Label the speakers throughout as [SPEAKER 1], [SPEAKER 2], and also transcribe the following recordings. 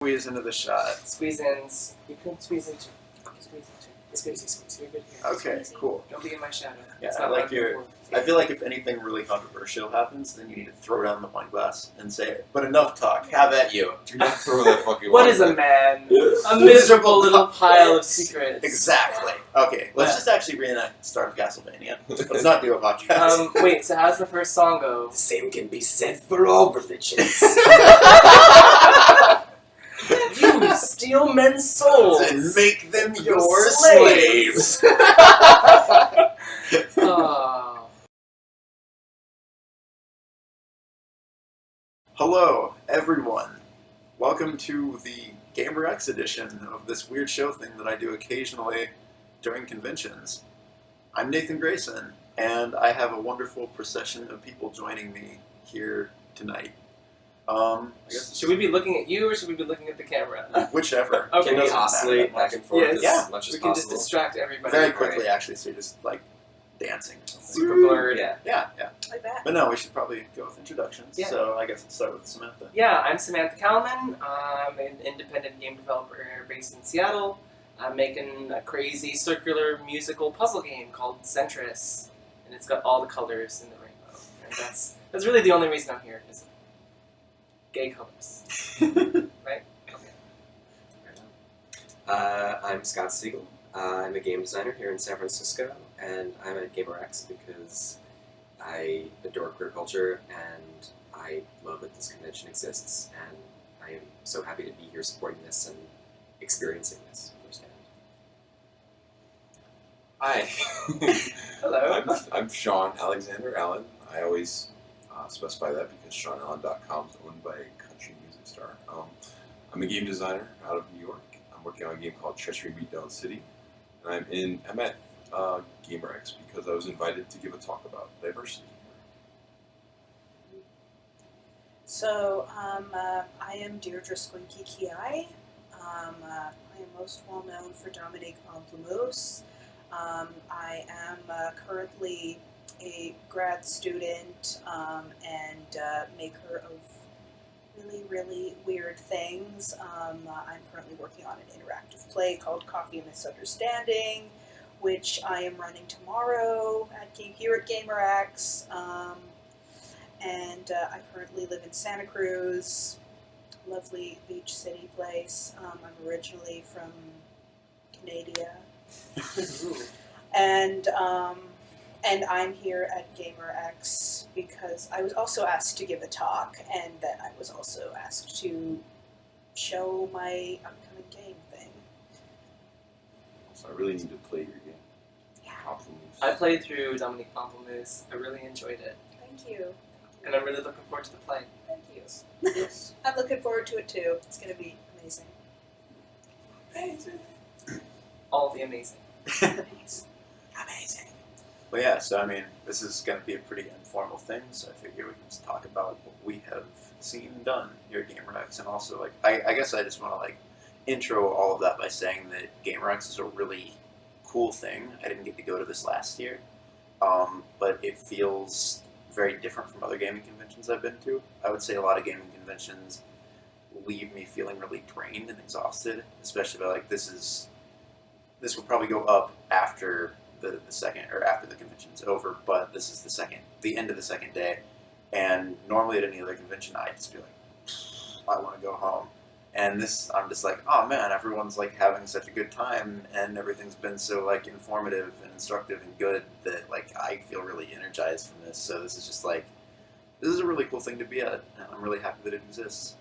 [SPEAKER 1] Squeeze into the shot.
[SPEAKER 2] Squeeze in. You can squeeze into. Squeeze. You're good here.
[SPEAKER 1] Okay, cool.
[SPEAKER 2] Don't be in my shadow.
[SPEAKER 1] Yeah, I feel like if anything really controversial happens, then you need to throw down the wine glass and say, "But enough talk. Have at you."
[SPEAKER 3] Do not throw that fucking.
[SPEAKER 2] What is a man? A miserable little pile of secrets.
[SPEAKER 1] Exactly. Okay, let's just actually reenact the start of Castlevania. Let's not do a podcast.
[SPEAKER 2] Wait. So how's the first song go?
[SPEAKER 4] The same can be said for all religions.
[SPEAKER 2] You steal men's souls
[SPEAKER 1] and make them your slaves. Hello, everyone. Welcome to the GaymerX edition of this weird show thing that I do occasionally during conventions. I'm Nathan Grayson, and I have a wonderful procession of people joining me here tonight. I guess
[SPEAKER 2] should we be looking at you, or should we be looking at the camera?
[SPEAKER 1] Whichever.
[SPEAKER 2] Okay.
[SPEAKER 4] Can we oscillate back and forth as much as
[SPEAKER 2] we can
[SPEAKER 4] possible?
[SPEAKER 2] just distract everybody.
[SPEAKER 1] Very quickly, actually, so you're just like dancing.
[SPEAKER 2] Super blurred.
[SPEAKER 1] Yeah.
[SPEAKER 5] Like that.
[SPEAKER 1] But no, we should probably go with introductions.
[SPEAKER 2] Yeah.
[SPEAKER 1] So I guess let's start with Samantha.
[SPEAKER 2] Yeah, I'm Samantha Kalman. I'm an independent game developer based in Seattle. I'm making a crazy circular musical puzzle game called Centris, and it's got all the colors in the rainbow. And that's really the only reason I'm here, because gay colors. Right? Okay.
[SPEAKER 4] I'm Scott Siegel. I'm a game designer here in San Francisco, and I'm at GaymerX because I adore queer culture and I love that this convention exists, and I am so happy to be here supporting this and experiencing this firsthand.
[SPEAKER 3] Hi.
[SPEAKER 2] Hello.
[SPEAKER 3] I'm Sean Alexander Allen. I always specify that because SeanAllen.com is owned by a country music star. I'm a game designer out of New York. I'm working on a game called Treachery Beatdown City. And I'm at GaymerX because I was invited to give a talk about diversity.
[SPEAKER 5] So, I am Deirdre Squinky-Ki. I am most well known for Dominique Pamplemousse. I am currently a grad student and maker of really, really weird things. I'm currently working on an interactive play called Coffee and Misunderstanding, which I am running tomorrow here at GaymerX. And I currently live in Santa Cruz, lovely beach city place. I'm originally from Canada. And I'm here at GaymerX because I was also asked to give a talk, and then I was also asked to show my upcoming game thing.
[SPEAKER 3] So I really need to play your game.
[SPEAKER 5] Yeah.
[SPEAKER 3] Pamplemousse.
[SPEAKER 2] I played through Dominique Pamplemousse. I really enjoyed it.
[SPEAKER 5] Thank you.
[SPEAKER 2] And I'm really looking forward to the play.
[SPEAKER 5] Thank you.
[SPEAKER 3] Yes.
[SPEAKER 5] I'm looking forward to it too. It's going to be amazing.
[SPEAKER 1] Amazing.
[SPEAKER 2] All the amazing.
[SPEAKER 5] Amazing.
[SPEAKER 1] Well, yeah, so I mean, this is going to be a pretty informal thing, so I figure we can just talk about what we have seen and done here at GaymerX, and also, like, I guess I just want to, like, intro all of that by saying that GaymerX is a really cool thing. I didn't get to go to this last year, but it feels very different from other gaming conventions I've been to. I would say a lot of gaming conventions leave me feeling really drained and exhausted, especially by, like, this will probably go up after the second, or after the convention's over, but this is the end of the second day, and normally at any other convention I'd just be like, I want to go home, and this, I'm just like, oh man, everyone's like having such a good time, and everything's been so like informative and instructive and good that like I feel really energized from this, so this is just like, this is a really cool thing to be at, and I'm really happy that it exists.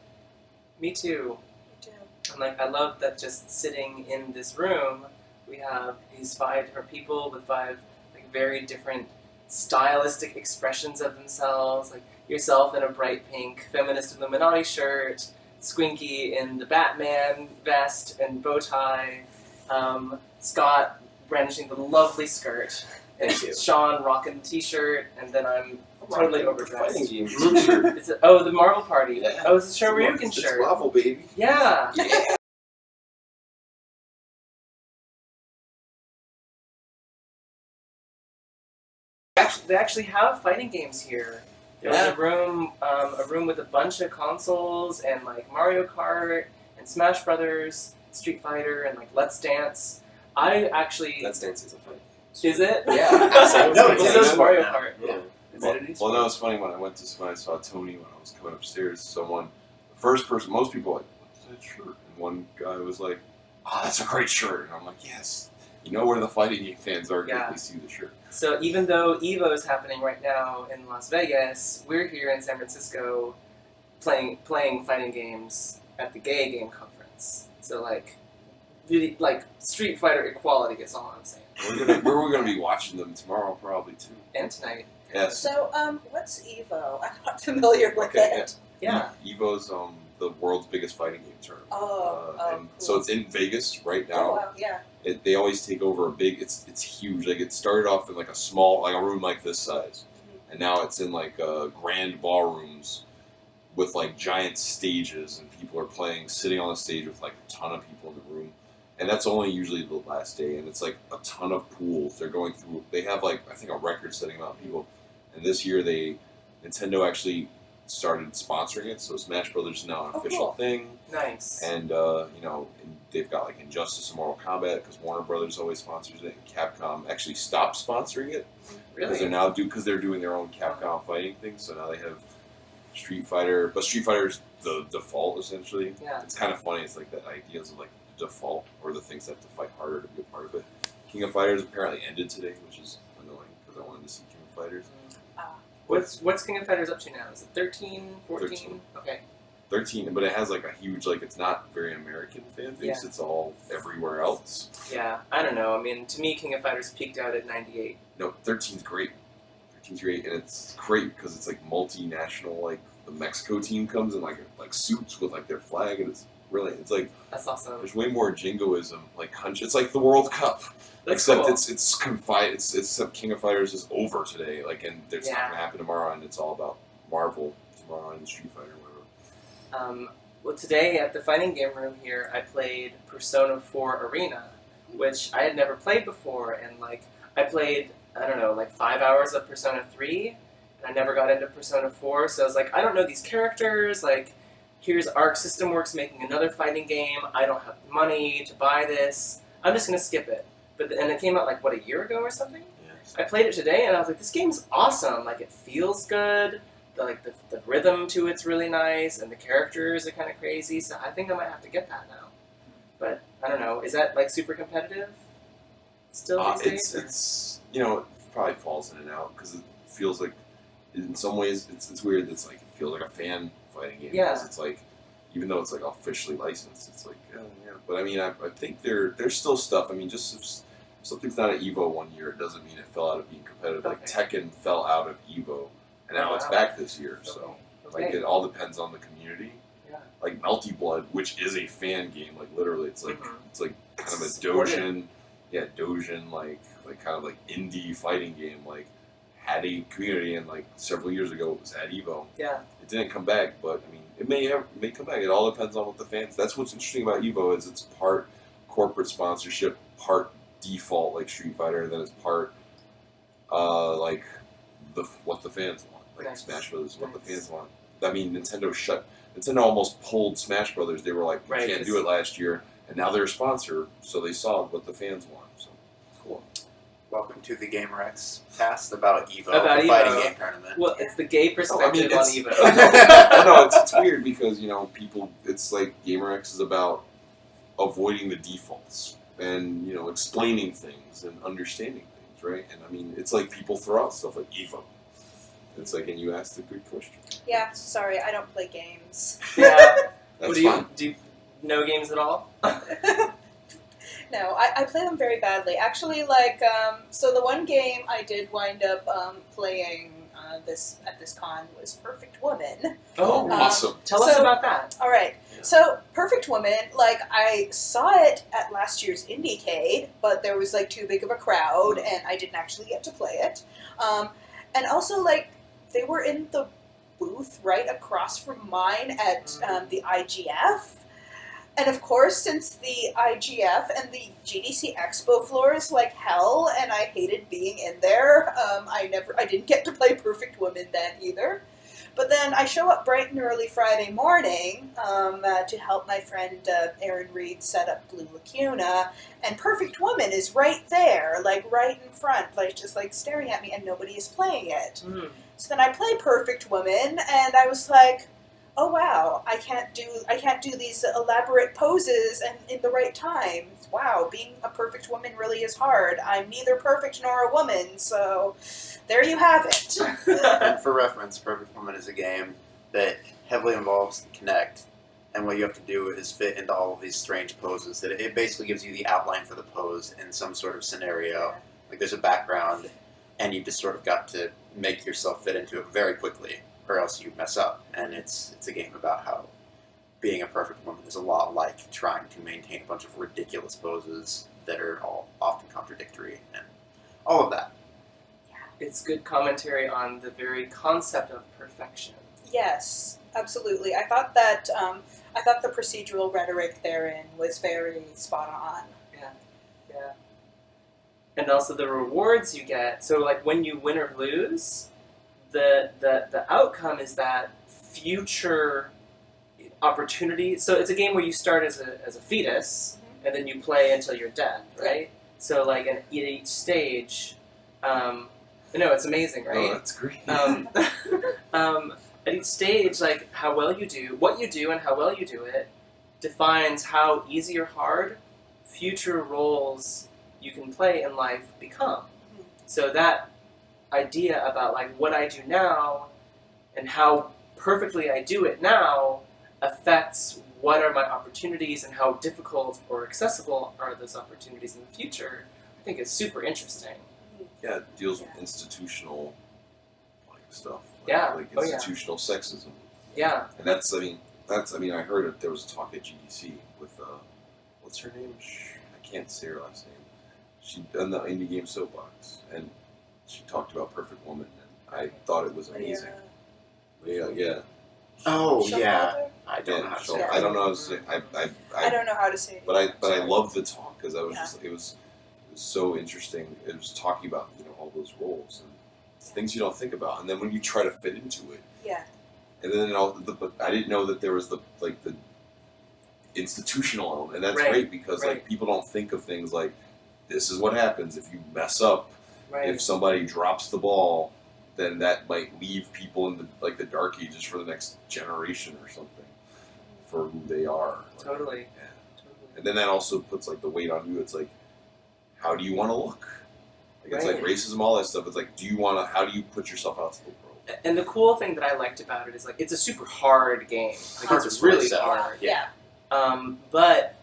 [SPEAKER 2] Me too.
[SPEAKER 5] Me too.
[SPEAKER 2] And like, I love that just sitting in this room, we have these 5 different people with 5 like very different stylistic expressions of themselves. Like yourself in a bright pink feminist Illuminati shirt, Squinky in the Batman vest and bow tie, Scott brandishing the lovely skirt, and
[SPEAKER 4] Thank you.
[SPEAKER 2] Sean rocking the t-shirt, and then I'm totally overdressed.
[SPEAKER 3] Fighting game.
[SPEAKER 2] Oh, the Marvel Party.
[SPEAKER 3] Yeah.
[SPEAKER 2] Oh, it's a Shoryuken
[SPEAKER 3] It's
[SPEAKER 2] shirt.
[SPEAKER 3] Marvel, baby.
[SPEAKER 2] Yeah. They actually have fighting games here. There's a room with a bunch of consoles and like Mario Kart and Smash Brothers, Street Fighter, and like Let's Dance. I actually
[SPEAKER 4] Let's Dance is a fun.
[SPEAKER 2] is it?
[SPEAKER 4] Yeah,
[SPEAKER 1] absolutely.
[SPEAKER 2] No,
[SPEAKER 1] It's
[SPEAKER 2] so is
[SPEAKER 1] easy.
[SPEAKER 2] Mario
[SPEAKER 1] Yeah.
[SPEAKER 2] Kart.
[SPEAKER 1] Yeah.
[SPEAKER 3] Well, no, it's funny when I saw Tony when I was coming upstairs. The first person, most people were like, "What's that shirt?" And one guy was like, "Oh, that's a great shirt." And I'm like, "Yes, you know where the fighting game fans are because
[SPEAKER 2] Yeah.
[SPEAKER 3] they see the shirt."
[SPEAKER 2] So even though Evo is happening right now in Las Vegas, we're here in San Francisco playing fighting games at the Gay Game Conference. So like, really, like Street Fighter equality is all I'm saying.
[SPEAKER 3] We're gonna be watching them tomorrow probably too.
[SPEAKER 2] And tonight,
[SPEAKER 3] Yes.
[SPEAKER 5] So, what's Evo? I'm not familiar with
[SPEAKER 3] Okay,
[SPEAKER 5] it.
[SPEAKER 2] yeah.
[SPEAKER 3] Evo's the world's biggest fighting game tournament.
[SPEAKER 5] Oh,
[SPEAKER 3] So
[SPEAKER 5] cool.
[SPEAKER 3] it's in Vegas right
[SPEAKER 5] Oh,
[SPEAKER 3] now.
[SPEAKER 5] wow, yeah.
[SPEAKER 3] They always take over a big. It's huge. Like it started off in like a small, like a room like this size, and now it's in like grand ballrooms with like giant stages, and people are playing, sitting on the stage with like a ton of people in the room, and that's only usually the last day. And it's like a ton of pools. They're going through. They have like I think a record-setting amount of people, and this year Nintendo actually started sponsoring it. So Smash Brothers is now an
[SPEAKER 5] Oh,
[SPEAKER 3] official
[SPEAKER 5] cool.
[SPEAKER 3] thing.
[SPEAKER 2] Nice.
[SPEAKER 3] And they've got like Injustice and Mortal Kombat because Warner Brothers always sponsors it. And Capcom actually stopped sponsoring it because they're doing their own Capcom fighting thing. So now they have Street Fighter, but Street Fighter's the default essentially.
[SPEAKER 2] Yeah.
[SPEAKER 3] It's kind of funny. It's like that ideas of like the default or the things that have to fight harder to be a part of it. King of Fighters apparently ended today, which is annoying because I wanted to see King of Fighters.
[SPEAKER 2] What's King of Fighters up to now? Is it 13, 14?
[SPEAKER 3] 13.
[SPEAKER 2] Okay.
[SPEAKER 3] 13, but it has like a huge, like it's not very American fan base.
[SPEAKER 2] Yeah.
[SPEAKER 3] It's all everywhere else.
[SPEAKER 2] Yeah, I don't know. I mean, to me, King of Fighters peaked out at 98.
[SPEAKER 3] No, 13's great. 13's great, and it's great because it's like multinational. Like the Mexico team comes in like suits with like their flag, and it's brilliant. It's like
[SPEAKER 2] That's awesome.
[SPEAKER 3] there's way more jingoism. Like it's like the World Cup,
[SPEAKER 2] That's
[SPEAKER 3] except
[SPEAKER 2] cool.
[SPEAKER 3] it's confined. It's King of Fighters is over today. Like, and it's not
[SPEAKER 2] Yeah.
[SPEAKER 3] gonna happen tomorrow, and it's all about Marvel tomorrow and Street Fighter, whatever.
[SPEAKER 2] Well, today at the fighting game room here, I played Persona 4 Arena, which I had never played before, and like I played, I don't know, like 5 hours of Persona 3, and I never got into Persona 4, so I was like, I don't know these characters, like, here's Arc System Works making another fighting game, I don't have the money to buy this, I'm just gonna skip it. And it came out like, what, a year ago or something? I played it today, and I was like, this game's awesome, like, it feels good, the rhythm to it's really nice, and the characters are kind of crazy, so I think I might have to get that now. But, I don't know, is that, like, super competitive still these days?
[SPEAKER 3] It's it probably falls in and out because it feels like in some ways it's weird. It's like it feels like a fan fighting game.
[SPEAKER 2] Yeah.
[SPEAKER 3] Because it's like even though it's like officially licensed, it's like yeah. But I mean, I think there's still stuff. I mean, just if something's not at Evo one year, it doesn't mean it fell out of being competitive. Like
[SPEAKER 2] Okay.
[SPEAKER 3] Tekken fell out of Evo, and now it's
[SPEAKER 2] wow.
[SPEAKER 3] back this year. So
[SPEAKER 2] Okay.
[SPEAKER 3] like it all depends on the community.
[SPEAKER 2] Yeah.
[SPEAKER 3] Like Melty Blood, which is a fan game, like literally, it's like
[SPEAKER 2] Mhm.
[SPEAKER 3] it's like kind of a
[SPEAKER 2] Supported.
[SPEAKER 3] Dojin, like kind of like indie fighting game, like had a community, and like several years ago it was at Evo.
[SPEAKER 2] Yeah.
[SPEAKER 3] It didn't come back, but I mean, it may come back. It all depends on what the fans. That's what's interesting about Evo is it's part corporate sponsorship, part default like Street Fighter, and then it's part like what the fans want, like
[SPEAKER 2] Nice.
[SPEAKER 3] Smash Brothers, what the
[SPEAKER 2] Nice.
[SPEAKER 3] fans want. I mean, Nintendo almost pulled Smash Brothers. They were like, we
[SPEAKER 2] Right,
[SPEAKER 3] can't
[SPEAKER 2] 'cause-
[SPEAKER 3] do it last year, and now they're a sponsor, so they saw what the fans want. So
[SPEAKER 2] Cool.
[SPEAKER 1] Welcome to the GaymerX cast about Evo,
[SPEAKER 2] About
[SPEAKER 1] the fighting
[SPEAKER 2] Evo.
[SPEAKER 1] game tournament.
[SPEAKER 2] Well, it's the gay perspective
[SPEAKER 3] it's-
[SPEAKER 2] on Evo.
[SPEAKER 3] I know it's weird because people. It's like GaymerX is about avoiding the defaults and explaining things and understanding things, right? And I mean, it's like people throw out stuff like Evo. It's like, and you asked a good question.
[SPEAKER 5] Yeah, sorry, I don't play games.
[SPEAKER 2] Yeah.
[SPEAKER 3] That's
[SPEAKER 2] What
[SPEAKER 3] fine.
[SPEAKER 2] do you no games at all?
[SPEAKER 5] No, I play them very badly. Actually, like, so the one game I did wind up playing at this con was Perfect Woman.
[SPEAKER 3] Oh, awesome!
[SPEAKER 2] Tell us
[SPEAKER 5] So-
[SPEAKER 2] about that.
[SPEAKER 5] All right,
[SPEAKER 3] Yeah.
[SPEAKER 5] so Perfect Woman, like, I saw it at last year's Indiecade, but there was, like, too big of a crowd, and I didn't actually get to play it. And also, like, they were in the booth right across from mine at the IGF. And of course, since the IGF and the GDC Expo floor is like hell, and I hated being in there, I didn't get to play Perfect Woman then either. But then I show up bright and early Friday morning to help my friend Erin Reed set up Blue Lacuna, and Perfect Woman is right there, like right in front, like just like staring at me, and nobody is playing it.
[SPEAKER 2] Mm.
[SPEAKER 5] So then I play Perfect Woman, and I was like, oh wow, I can't do these elaborate poses and in the right time. Wow, being a perfect woman really is hard. I'm neither perfect nor a woman, so there you have it.
[SPEAKER 1] And for reference, Perfect Woman is a game that heavily involves Connect, and what you have to do is fit into all of these strange poses. That it basically gives you the outline for the pose in some sort of scenario. Like there's a background, and you just sort of got to make yourself fit into it very quickly, or else you mess up. And it's a game about how being a perfect woman is a lot like trying to maintain a bunch of ridiculous poses that are all often contradictory, and all of that.
[SPEAKER 2] It's good commentary on the very concept of perfection.
[SPEAKER 5] Yes, absolutely. I thought that the procedural rhetoric therein was very spot on.
[SPEAKER 2] Yeah. And also the rewards you get. So like when you win or lose, the outcome is that future opportunity. So it's a game where you start as a fetus, and then you play until you're dead, right? So like at each stage, it's amazing, right?
[SPEAKER 3] Oh, that's great.
[SPEAKER 2] At each stage, like how well you do, what you do and how well you do it, defines how easy or hard future roles you can play in life become. So that idea about like what I do now and how perfectly I do it now affects what are my opportunities and how difficult or accessible are those opportunities in the future, I think is super interesting.
[SPEAKER 3] Yeah, it deals with institutional stuff.
[SPEAKER 2] Yeah.
[SPEAKER 3] Like
[SPEAKER 2] Oh, yeah.
[SPEAKER 3] institutional sexism.
[SPEAKER 2] Yeah.
[SPEAKER 3] And that's I heard it, there was a talk at GDC with, what's her name? I can't say her last name. She'd done the indie game Soapbox, and she talked about Perfect Woman, and I thought it was amazing. Yeah.
[SPEAKER 1] Oh,
[SPEAKER 5] Shall
[SPEAKER 1] yeah.
[SPEAKER 5] Father?
[SPEAKER 1] I don't know how to say
[SPEAKER 3] I don't know how to say.
[SPEAKER 5] I don't know how to say it.
[SPEAKER 3] But I
[SPEAKER 5] Sorry.
[SPEAKER 3] loved the talk because I was
[SPEAKER 5] Yeah.
[SPEAKER 3] just it was so interesting. It was talking about all those roles and things you don't think about, and then when you try to fit into it,
[SPEAKER 5] Yeah.
[SPEAKER 3] and then but I didn't know that there was the institutional element, and that's
[SPEAKER 2] Right,
[SPEAKER 3] great because
[SPEAKER 2] right.
[SPEAKER 3] like people don't think of things like this is what happens if you mess up.
[SPEAKER 2] Right.
[SPEAKER 3] If somebody drops the ball, then that might leave people in the dark ages for the next generation or something for who they are.
[SPEAKER 2] Totally.
[SPEAKER 3] Yeah.
[SPEAKER 2] Totally.
[SPEAKER 3] And then that also puts the weight on you. It's like, how do you want to look? It's like
[SPEAKER 2] Right.
[SPEAKER 3] racism, all that stuff. It's like, how do you put yourself out to the world?
[SPEAKER 2] And the cool thing that I liked about it is like it's a super hard game. Like
[SPEAKER 1] Hard
[SPEAKER 2] it's
[SPEAKER 1] to
[SPEAKER 2] really
[SPEAKER 1] set.
[SPEAKER 2] hard.
[SPEAKER 1] Yeah.
[SPEAKER 2] But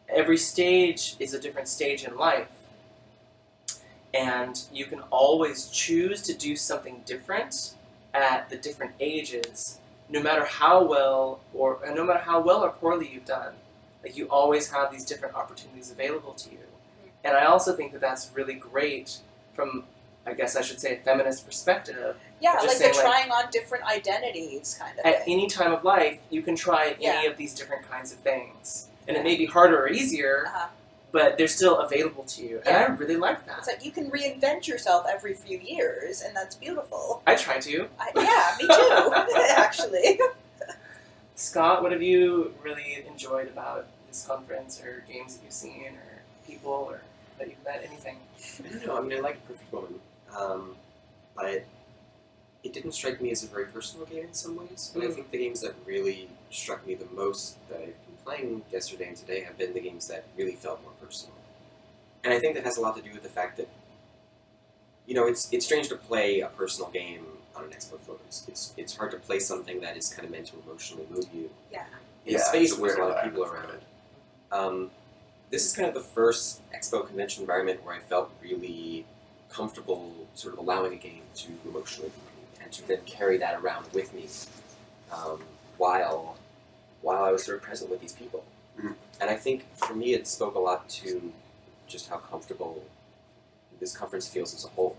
[SPEAKER 2] every stage is a different stage in life. And you can always choose to do something different at the different ages, no matter how well or poorly you've done. Like you always have these different opportunities available to you. And I also think that that's really great from, I guess I should say, a feminist perspective.
[SPEAKER 5] Yeah,
[SPEAKER 2] Just
[SPEAKER 5] like the
[SPEAKER 2] saying, like,
[SPEAKER 5] trying on different identities kind of
[SPEAKER 2] At
[SPEAKER 5] thing.
[SPEAKER 2] any time of life, you can try any of these different kinds of things. And it may be harder or easier,
[SPEAKER 5] Uh-huh.
[SPEAKER 2] but they're still available to you. And I really like that.
[SPEAKER 5] It's like you can reinvent yourself every few years, and that's beautiful.
[SPEAKER 2] I try to.
[SPEAKER 5] Yeah, me too, actually.
[SPEAKER 2] Scott, what have you really enjoyed about this conference, or games that you've seen, or people, or that you've met, anything?
[SPEAKER 4] I don't know. I mean, I like Perfect Woman, but it didn't strike me as a very personal game in some ways. And I think the games that really struck me the most that I've been playing yesterday and today have been the games that really felt more personal. And I think that has a lot to do with the fact that, it's strange to play a personal game on an expo floor. It's hard to play something that is kind of meant to emotionally move you
[SPEAKER 5] Yeah.
[SPEAKER 4] in
[SPEAKER 1] Yeah,
[SPEAKER 4] a space
[SPEAKER 1] it's a
[SPEAKER 4] where there's a
[SPEAKER 1] weird
[SPEAKER 4] lot of people
[SPEAKER 1] environment
[SPEAKER 4] around. This is kind of the first expo convention environment where I felt really comfortable sort of allowing a game to emotionally move me and to then carry that around with me while I was sort of present with these people.
[SPEAKER 1] Mhm.
[SPEAKER 4] And I think for me it spoke a lot to just how comfortable this conference feels as a whole.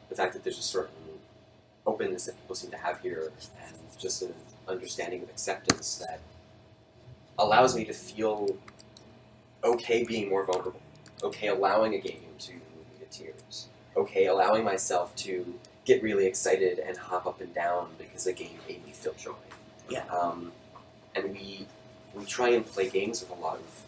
[SPEAKER 4] The fact that there's a certain openness that people seem to have here and just an understanding of acceptance that allows me to feel okay being more vulnerable, okay allowing a game to move me to tears, okay allowing myself to get really excited and hop up and down because a game made me feel joy.
[SPEAKER 1] Yeah.
[SPEAKER 4] And we try and play games with a lot of,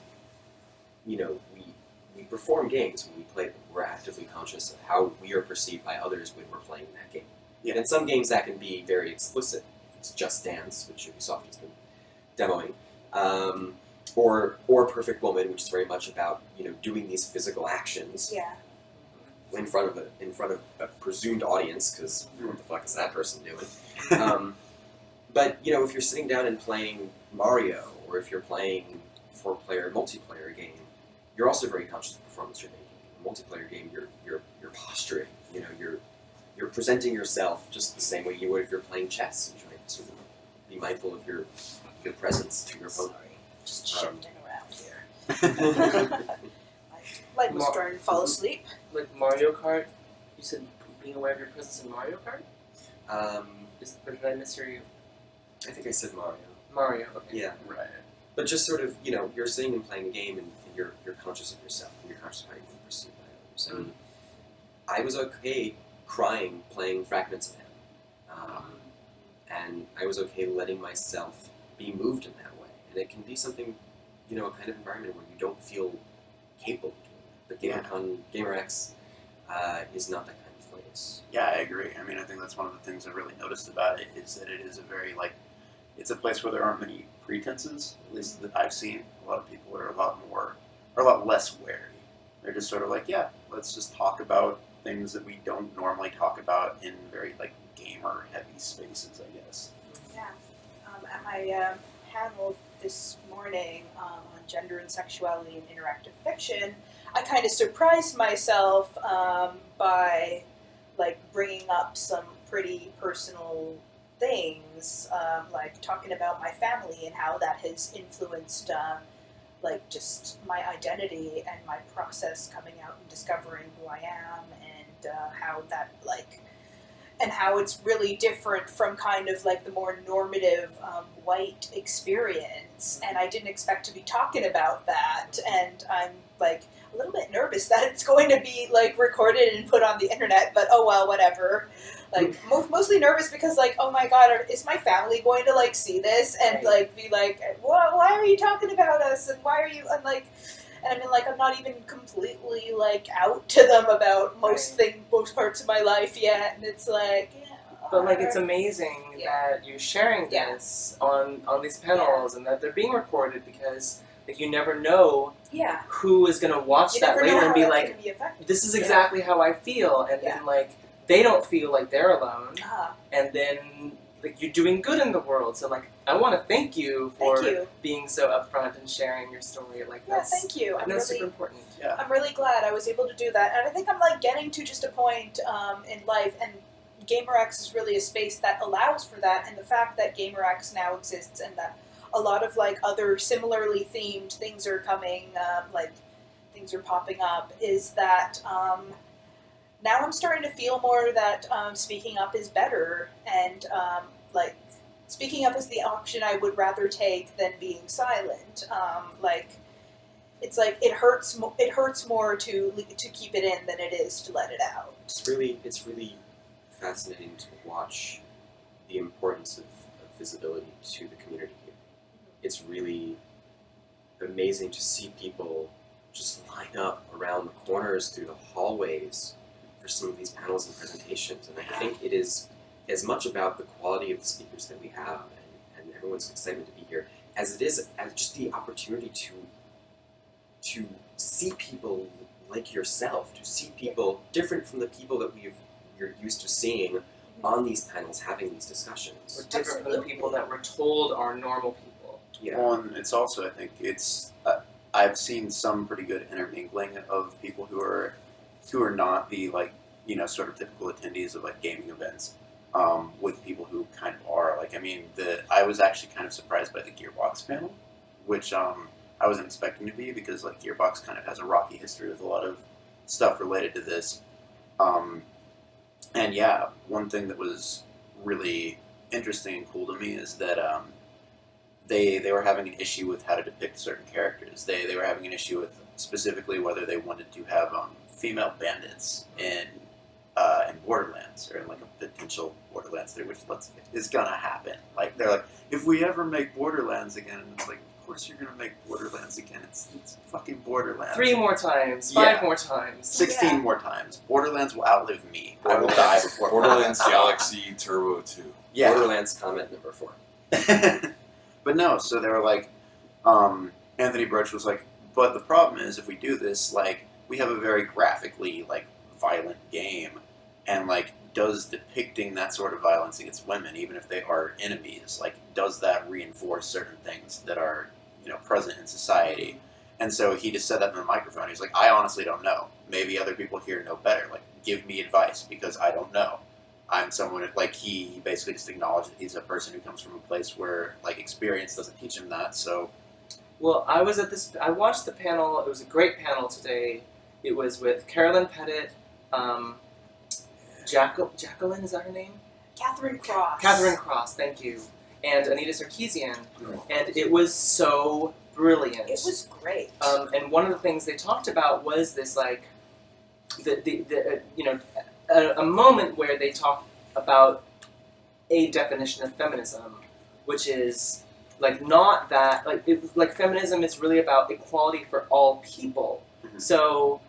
[SPEAKER 4] we perform games when we play them. We're actively conscious of how we are perceived by others when we're playing that game.
[SPEAKER 1] Yeah.
[SPEAKER 4] And in some games that can be very explicit. It's Just Dance, which Ubisoft has been demoing. Or Perfect Woman, which is very much about, doing these physical actions
[SPEAKER 5] Yeah.
[SPEAKER 4] in front of a presumed audience, because what the fuck is that person doing? But if you're sitting down and playing Mario, or if you're playing a 4-player multiplayer game, you're also very conscious of the performance you're making. In a multiplayer game, you're posturing. You're presenting yourself just the same way you would if you're playing chess. You're trying to sort of be mindful of your presence to your opponent.
[SPEAKER 5] Sorry, just shifting around here. My light was starting to fall asleep.
[SPEAKER 2] Like Mario Kart, you said being aware of your presence in Mario Kart? Or did I mishear you?
[SPEAKER 4] I think I said Mario.
[SPEAKER 2] Mario, okay.
[SPEAKER 4] Yeah.
[SPEAKER 1] Right.
[SPEAKER 4] But just sort of, you're sitting and playing a game and you're conscious of yourself and you're conscious of how you feel perceived by others. And I was okay crying playing Fragments of Him. And I was okay letting myself be moved in that way. And it can be something, a kind of environment where you don't feel capable of doing that. But GaymerX is not that kind of place.
[SPEAKER 1] Yeah, I agree. I mean, I think that's one of the things I really noticed about it is that it is a very, it's a place where there aren't many pretenses, at least that I've seen. A lot of people are a lot less wary. They're just sort of like, yeah, let's just talk about things that we don't normally talk about in very, gamer-heavy spaces, I guess.
[SPEAKER 5] Yeah. At my panel this morning on gender and sexuality in interactive fiction, I kind of surprised myself by bringing up some pretty personal things, like talking about my family and how that has influenced just my identity and my process coming out and discovering who I am, and how that and how it's really different from kind of the more normative white experience. And I didn't expect to be talking about that, and I'm a little bit nervous that it's going to be recorded and put on the internet, but oh well, whatever. Mostly nervous because oh my god, is my family going to see this and be why are you talking about us, and why are you, and I mean I'm not even completely out to them about most parts of my life yet, and it's
[SPEAKER 2] but it's amazing that you're sharing this on these panels and that they're being recorded, because you never know who is going to watch that later and be this is exactly how I feel, and then they don't feel like they're alone, and then you're doing good in the world. So I want to thank you for being so upfront and sharing your story.
[SPEAKER 5] Thank you.
[SPEAKER 2] That's super important.
[SPEAKER 1] Yeah.
[SPEAKER 5] I'm really glad I was able to do that, and I think I'm getting to just a point in life, and GaymerX is really a space that allows for that, and the fact that GaymerX now exists and that a lot of other similarly themed things are coming, things are popping up, is that now I'm starting to feel more that speaking up is better, and speaking up is the option I would rather take than being silent. It's it hurts more to keep it in than it is to let it out.
[SPEAKER 4] It's really fascinating to watch the importance of visibility to the community here. It's really amazing to see people just line up around the corners through the hallways for some of these panels and presentations, and I think it is as much about the quality of the speakers that we have and everyone's excitement to be here as it is as just the opportunity to see people like yourself, to see people different from the people that you're used to seeing on these panels having these discussions.
[SPEAKER 2] We're different from the people that we're told are normal people.
[SPEAKER 4] Yeah.
[SPEAKER 1] Well, and it's also, I think I've seen some pretty good intermingling of people who are not the sort of typical attendees of gaming events, with people who kind of are I was actually kind of surprised by the Gearbox panel, which I wasn't expecting to be, because Gearbox kind of has a rocky history with a lot of stuff related to this. And yeah, one thing that was really interesting and cool to me is that they were having an issue with how to depict certain characters. They were having an issue with specifically whether they wanted to have female bandits in in Borderlands, or in like a potential Borderlands 3, which is gonna happen. Like they're like, if we ever make Borderlands again, and it's like, of course you're gonna make Borderlands again. It's fucking Borderlands.
[SPEAKER 2] 3 more times, 5
[SPEAKER 1] Yeah.
[SPEAKER 2] more times.
[SPEAKER 1] 16
[SPEAKER 5] Yeah.
[SPEAKER 1] more times. Borderlands will outlive me. I will die before
[SPEAKER 3] Borderlands Galaxy Turbo 2.
[SPEAKER 1] Yeah.
[SPEAKER 4] Borderlands comment number 4.
[SPEAKER 1] But no, so they were like, Anthony Birch was like, but the problem is if we do this, like, we have a very graphically, like, violent game, and, like, does depicting that sort of violence against women, even if they are enemies, like, does that reinforce certain things that are, you know, present in society? And so he just said that in the microphone. He's like, I honestly don't know. Maybe other people here know better. Like, give me advice, because I don't know. I'm someone, like, he basically just acknowledged that he's a person who comes from a place where, like, experience doesn't teach him that, so...
[SPEAKER 2] Well, I watched the panel. It was a great panel today. It was with Carolyn Pettit, Jacqueline, is that her name?
[SPEAKER 5] Catherine Cross.
[SPEAKER 2] Catherine Cross, thank you. And Anita Sarkeesian. And it was so brilliant.
[SPEAKER 5] It was great.
[SPEAKER 2] And one of the things they talked about was this, like, a moment where they talked about a definition of feminism, which is, like, not that, like feminism is really about equality for all people.
[SPEAKER 1] Mhm.
[SPEAKER 2] So,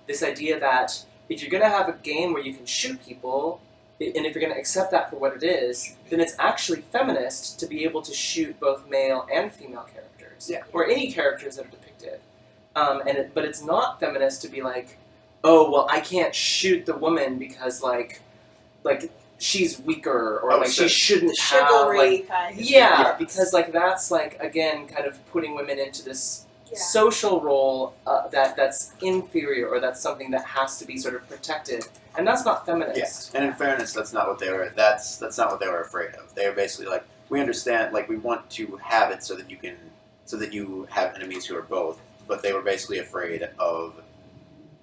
[SPEAKER 2] this idea that if you're going to have a game where you can shoot people, and if you're going to accept that for what it is, then it's actually feminist to be able to shoot both male and female characters,
[SPEAKER 1] Yeah.
[SPEAKER 2] or any characters that are depicted. But it's not feminist to be like, oh, well, I can't shoot the woman because, like she's weaker, or, like,
[SPEAKER 1] so
[SPEAKER 2] she shouldn't
[SPEAKER 5] Chivalry
[SPEAKER 2] have, like,
[SPEAKER 5] kind of.
[SPEAKER 2] yeah, because, like, that's, like, again, kind of putting women into this
[SPEAKER 5] Yeah.
[SPEAKER 2] social role that's inferior, or that's something that has to be sort of protected, and that's not feminist.
[SPEAKER 1] Yes, and in fairness, that's not what they were. That's not what they were afraid of. They were basically like, we understand, like, we want to have it so that you have enemies who are both. But they were basically afraid of,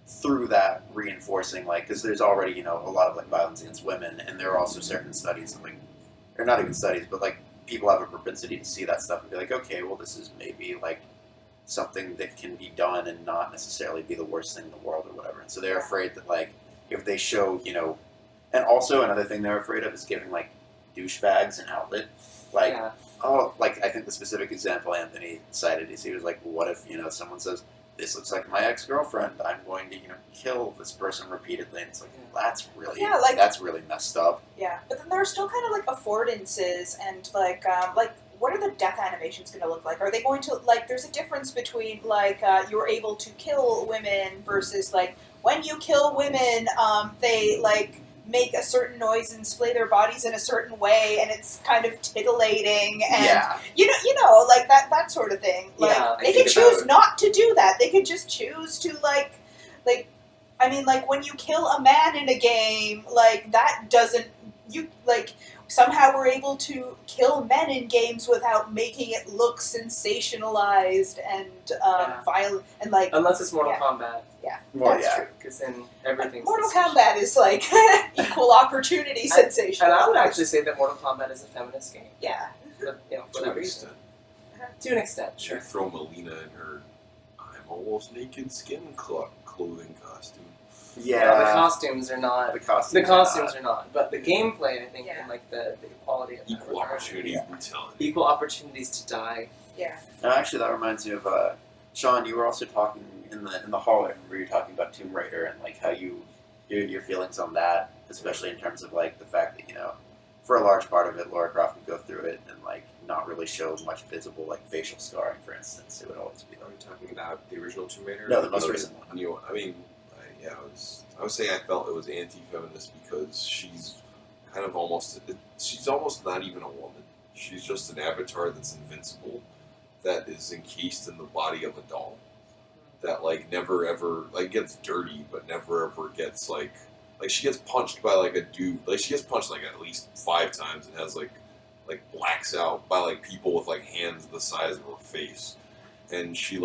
[SPEAKER 1] through that, reinforcing, like, because there's already, you know, a lot of, like, violence against women, and there are also certain studies, like, or not even studies, but, like, people have a propensity to see that stuff and be like, okay, well, this is maybe, like, something that can be done and not necessarily be the worst thing in the world or whatever. And so they're afraid that, like, if they show, you know, and also another thing they're afraid of is giving, like, douchebags an outlet. Like,
[SPEAKER 2] Yeah.
[SPEAKER 1] oh, like, I think the specific example Anthony cited is he was like, what if, you know, someone says, this looks like my ex-girlfriend, I'm going to, you know, kill this person repeatedly. And it's like, that's really messed up.
[SPEAKER 5] Yeah, but then there are still kind of like affordances and like what are the death animations going to look like? Are they going to, like, there's a difference between like you're able to kill women versus like when you kill women, they like make a certain noise and splay their bodies in a certain way, and it's kind of tittillating, and
[SPEAKER 1] Yeah.
[SPEAKER 5] you know, like that sort of thing. Like
[SPEAKER 2] Yeah,
[SPEAKER 5] they can choose not to do that. They could just choose to like. I mean, like, when you kill a man in a game, like, that doesn't, somehow we're able to kill men in games without making it look sensationalized and violent, and, like,
[SPEAKER 2] Unless it's Mortal
[SPEAKER 5] Yeah.
[SPEAKER 2] Kombat,
[SPEAKER 1] Well,
[SPEAKER 5] that's
[SPEAKER 1] yeah.
[SPEAKER 5] true.
[SPEAKER 2] because then everything's
[SPEAKER 5] Mortal
[SPEAKER 2] sensational.
[SPEAKER 5] Kombat is, like, equal opportunity sensation.
[SPEAKER 2] And I would actually say that Mortal Kombat is a feminist game.
[SPEAKER 5] Yeah.
[SPEAKER 2] But, you know, for
[SPEAKER 3] To
[SPEAKER 2] that
[SPEAKER 3] an
[SPEAKER 2] reason.
[SPEAKER 3] extent.
[SPEAKER 2] To an extent,
[SPEAKER 3] Sure.
[SPEAKER 2] sure.
[SPEAKER 3] Throw Melina in her I'm almost naked skin clothing costume.
[SPEAKER 1] Yeah.
[SPEAKER 2] The costumes are not.
[SPEAKER 1] The costumes.
[SPEAKER 2] The costumes are not, but the gameplay, I think,
[SPEAKER 5] Yeah.
[SPEAKER 2] and, like, the equality of that
[SPEAKER 3] Equal
[SPEAKER 2] regard.
[SPEAKER 3] opportunity
[SPEAKER 1] Yeah.
[SPEAKER 3] brutality.
[SPEAKER 2] Equal opportunities to die.
[SPEAKER 5] Yeah.
[SPEAKER 1] No, actually, that reminds me of Sean. You were also talking in the hallway where you were talking about Tomb Raider and like how your feelings on that, especially in terms of like the fact that, you know, for a large part of it, Lara Croft would go through it and like not really show much visible like facial scarring, for instance. It would always be
[SPEAKER 4] Are
[SPEAKER 1] like,
[SPEAKER 4] we talking about the original Tomb Raider?
[SPEAKER 1] no, the most recent one.
[SPEAKER 3] I mean, I would say I felt it was anti-feminist because she's kind of she's almost not even a woman. She's just an avatar that's invincible, that is encased in the body of a doll, that like never ever like gets dirty, but never ever gets like she gets punched by like a dude, like she gets punched like at least 5 times and has like blacks out by like people with like hands the size of her face, and she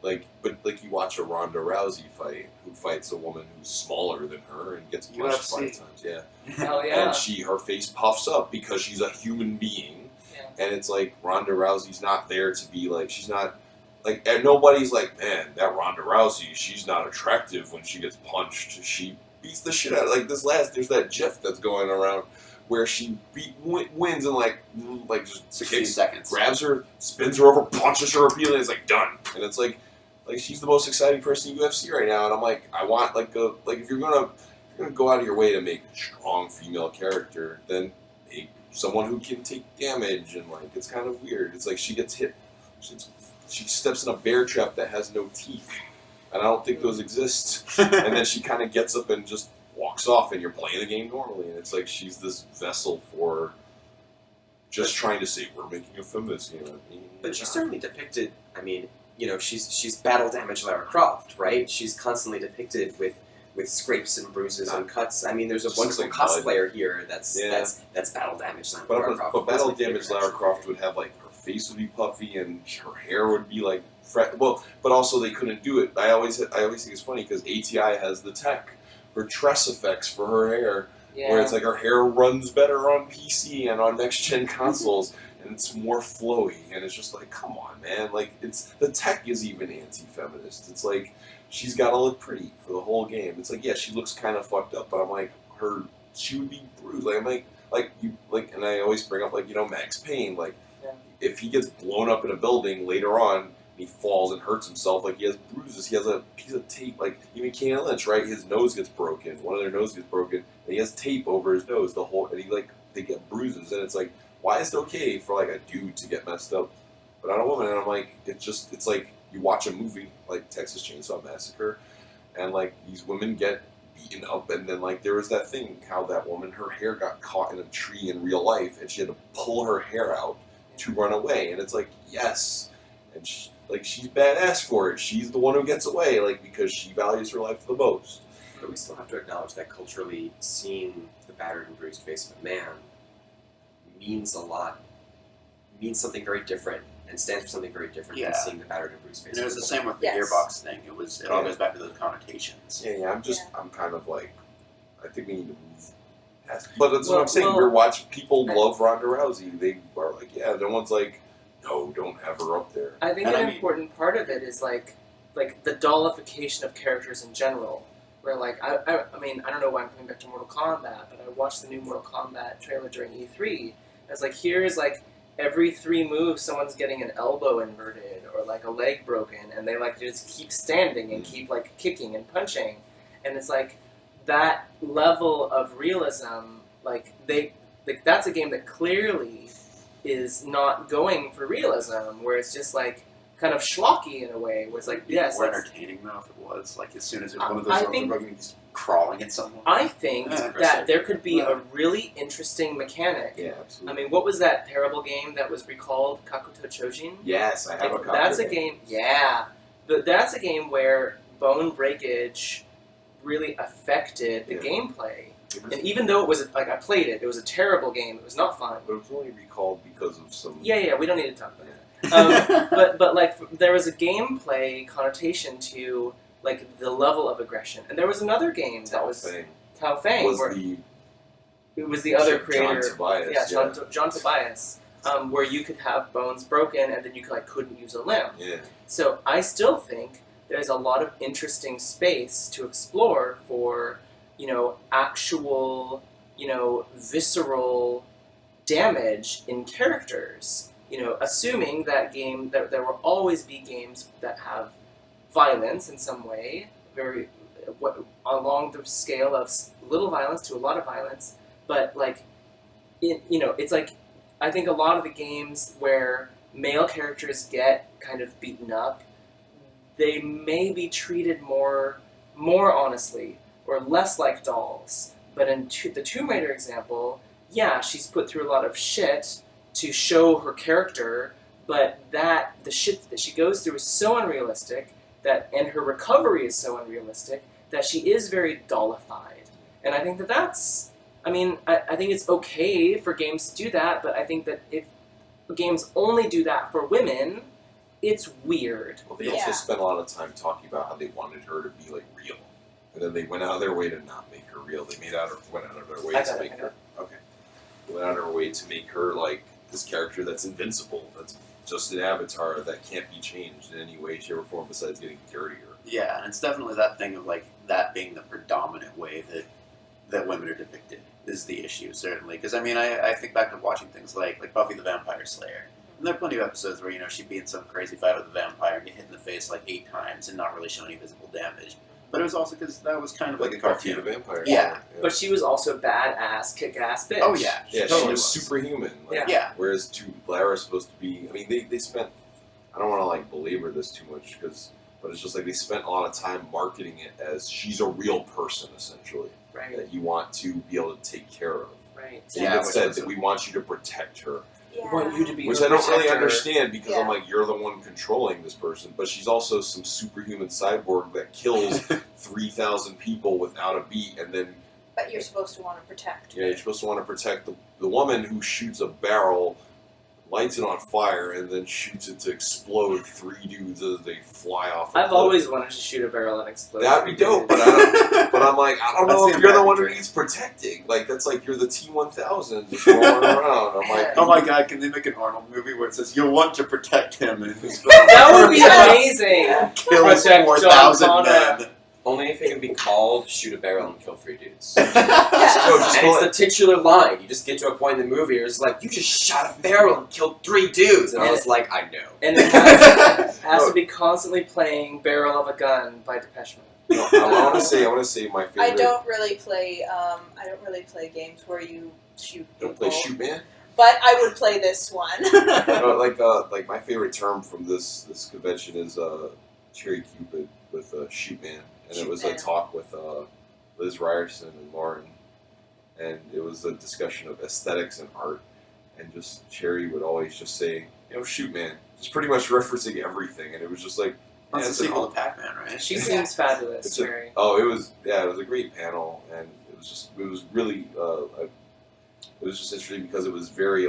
[SPEAKER 3] but you watch a Ronda Rousey fight, who fights a woman who's smaller than her and gets punched
[SPEAKER 1] UFC.
[SPEAKER 3] 5 times, yeah.
[SPEAKER 2] Hell yeah.
[SPEAKER 3] And her face puffs up because she's a human being.
[SPEAKER 2] Yeah.
[SPEAKER 3] And it's like Ronda Rousey's not there to be like, she's not like, and nobody's like, man, that Ronda Rousey, she's not attractive when she gets punched. beats the shit out of like this last. There's that GIF that's going around where she wins in like just
[SPEAKER 1] 16 seconds.
[SPEAKER 3] grabs her, spins her over, punches her repeatedly, and it's like done. And it's like she's the most exciting person in UFC right now. And I'm like, I want if you're gonna go out of your way to make a strong female character, then make someone who can take damage. And like it's kind of weird. It's like she gets hit. She steps in a bear trap that has no teeth, and I don't think those exist. And then she kind of gets up and just walks off, and you're playing the game normally. And it's like she's this vessel for just trying to say we're making a feminist game.
[SPEAKER 4] But she's certainly depicted. I mean, she's battle damage Lara Croft, right? She's constantly depicted with scrapes and bruises and cuts. I mean, there's a wonderful cosplayer here that's battle damage Lara Croft.
[SPEAKER 3] But battle damage Lara Croft would have like her face would be puffy and her hair would be like but also they couldn't do it. I always think it's funny because ATI has the tech for tress effects for her hair, where it's like her hair runs better on PC and on next gen consoles. And it's more flowy, and it's just like, come on, man! Like, the tech is even anti-feminist. It's like she's got to look pretty for the whole game. It's like, yeah, she looks kind of fucked up, but I'm like, she would be bruised. Like, I'm and I always bring up Max Payne. Like, if he gets blown up in a building later on, and he falls and hurts himself, like he has bruises. He has a piece of tape. Like even Keanu Lynch, right? His nose gets broken. One of their noses gets broken, and he has tape over his nose. And they get bruises, and it's like. Why is it okay for like a dude to get messed up, but not a woman? And I'm like, it's like you watch a movie like Texas Chainsaw Massacre, and like these women get beaten up, and then like there was that thing how that woman, her hair got caught in a tree in real life, and she had to pull her hair out to run away, and it's like yes, and she's badass for it. She's the one who gets away, like because she values her life the most.
[SPEAKER 4] But we still have to acknowledge that culturally, seeing the battered and bruised face of a man means a lot, means something very different, and stands for something very different than seeing the battered and bruised face.
[SPEAKER 1] And it was the same with the Gearbox thing. It all goes back to those connotations.
[SPEAKER 3] Yeah. I'm kind of like, I think we need to move past. But that's what I'm saying. We're watching people love Ronda Rousey. They are like, no one's like, no, don't have her up there.
[SPEAKER 2] I think an important part of it is like the dollification of characters in general. Where like I mean I don't know why I'm coming back to Mortal Kombat, but I watched the new Mortal Kombat trailer during E3. It's like here's like every 3 moves someone's getting an elbow inverted or like a leg broken, and they like just keep standing and keep like kicking and punching, and it's like that level of realism. Like that's a game that clearly is not going for realism, where it's just like kind of schlocky in a way, where it's like
[SPEAKER 1] more entertaining though if it was like as soon as one of those was crawling at someone.
[SPEAKER 2] I think that there could be a really interesting mechanic.
[SPEAKER 3] Yeah, absolutely.
[SPEAKER 2] I mean, what was that terrible game that was recalled, Kakuto Chojin?
[SPEAKER 3] Yes, I have a copy.
[SPEAKER 2] That's a game. Yeah, but that's a game where bone breakage really affected the gameplay. And even though it was like I played it, it was a terrible game. It was not fun.
[SPEAKER 3] But it was only recalled because of some.
[SPEAKER 2] Yeah. We don't need to talk about that. But like there was a gameplay connotation to like the level of aggression, and there was another game that was Tao Feng, where it was the other creator, John Tobias, where you could have bones broken and then you couldn't use a limb.
[SPEAKER 3] Yeah.
[SPEAKER 2] So I still think there's a lot of interesting space to explore for actual visceral damage in characters. Assuming that there will always be games that have violence in some way, along the scale of little violence to a lot of violence, but it's like I think a lot of the games where male characters get kind of beaten up, they may be treated more honestly or less like dolls. But in the Tomb Raider example, she's put through a lot of shit to show her character, but the shit that she goes through is so unrealistic and her recovery is so unrealistic that she is very dollified. And I think that's, I think it's okay for games to do that, but I think that if games only do that for women, it's weird.
[SPEAKER 3] Well, they also spent a lot of time talking about how they wanted her to be real, and then they went out of their way to not make her real. They went out of their way to make her. Okay. They went out of their way to make her this character that's invincible, that's just an avatar that can't be changed in any way, shape, or form besides getting dirtier.
[SPEAKER 1] Yeah, and it's definitely that thing of like that being the predominant way that women are depicted is the issue, certainly. Because I mean, I think back to watching things like Buffy the Vampire Slayer. And there are plenty of episodes where, you know, she'd be in some crazy fight with a vampire and get hit in the face like 8 times and not really show any visible damage. But it was also because that was kind of like a
[SPEAKER 3] Buffy
[SPEAKER 1] cartoon.
[SPEAKER 3] the Vampire.
[SPEAKER 1] Yeah.
[SPEAKER 2] But she was also badass, kick-ass bitch.
[SPEAKER 1] Oh yeah,
[SPEAKER 3] Yeah,
[SPEAKER 1] totally
[SPEAKER 3] she was superhuman. Like,
[SPEAKER 1] Yeah.
[SPEAKER 3] Whereas Lara's supposed to be. I mean, they spent. I don't want to like belabor this too much but it's just like they spent a lot of time marketing it as she's a real person essentially
[SPEAKER 2] Right,
[SPEAKER 3] that you want to be able to take care of.
[SPEAKER 2] right.
[SPEAKER 3] They
[SPEAKER 1] Yeah,
[SPEAKER 3] even
[SPEAKER 1] which
[SPEAKER 3] said
[SPEAKER 1] was
[SPEAKER 3] that we want you to protect her,
[SPEAKER 2] We want you to be
[SPEAKER 3] which
[SPEAKER 2] her
[SPEAKER 3] I don't really
[SPEAKER 2] protector.
[SPEAKER 3] understand because
[SPEAKER 5] Yeah.
[SPEAKER 3] I'm like, you're the one controlling this person, but she's also some superhuman cyborg that kills 3,000 people without a beat, and then
[SPEAKER 5] But you're supposed to want to protect.
[SPEAKER 3] you're supposed to want to protect the woman who shoots a barrel, lights it on fire, and then shoots it to explode 3 dudes as they fly off. a
[SPEAKER 2] I've
[SPEAKER 3] cliff.
[SPEAKER 2] always wanted to shoot a barrel and explode.
[SPEAKER 3] That'd be dope, but I don't. But I'm like, I don't know
[SPEAKER 1] That's
[SPEAKER 3] if you're the
[SPEAKER 1] the
[SPEAKER 3] one who
[SPEAKER 1] American
[SPEAKER 3] needs protecting. Like that's like you're the T-1000 just rolling around. I'm like,
[SPEAKER 1] Oh my god, can they make an Arnold movie where it says you'll want to protect him and his
[SPEAKER 2] That would be
[SPEAKER 5] Yes.
[SPEAKER 2] amazing.
[SPEAKER 1] kills
[SPEAKER 2] Protect
[SPEAKER 1] 4,000
[SPEAKER 2] John Connor.
[SPEAKER 1] men.
[SPEAKER 4] Only if it can be called shoot a barrel and kill 3 dudes.
[SPEAKER 3] no, just
[SPEAKER 4] And
[SPEAKER 3] call
[SPEAKER 4] it's
[SPEAKER 3] it-
[SPEAKER 4] the titular line. You just get to a point in the movie where it's like, you just shot a barrel and killed 3 dudes. And I was like, I know.
[SPEAKER 2] And it has to be constantly playing "Barrel of a Gun" by Depeche Mode.
[SPEAKER 3] No, I want to say my favorite.
[SPEAKER 5] I don't really play. I don't really play games where you shoot people.
[SPEAKER 3] Don't play Shoot Man.
[SPEAKER 5] But I would play this one.
[SPEAKER 3] No, like my favorite term from this convention is Cherry Cupid with Shoot Man, and it
[SPEAKER 5] Shoot
[SPEAKER 3] was
[SPEAKER 5] Man.
[SPEAKER 3] a talk with Liz Ryerson and Lauren, and it was a discussion of aesthetics and art, and just Cherry would always just say, you know, Shoot Man, just pretty much referencing everything, and it was just like,
[SPEAKER 1] That's
[SPEAKER 3] yeah,
[SPEAKER 1] a
[SPEAKER 3] it's an
[SPEAKER 1] sequel
[SPEAKER 3] all-
[SPEAKER 1] to Pac-Man, right?
[SPEAKER 2] She seems fabulous,
[SPEAKER 3] It's a-
[SPEAKER 2] Mary.
[SPEAKER 3] Oh, it was a great panel, and it was really it was just interesting because it was very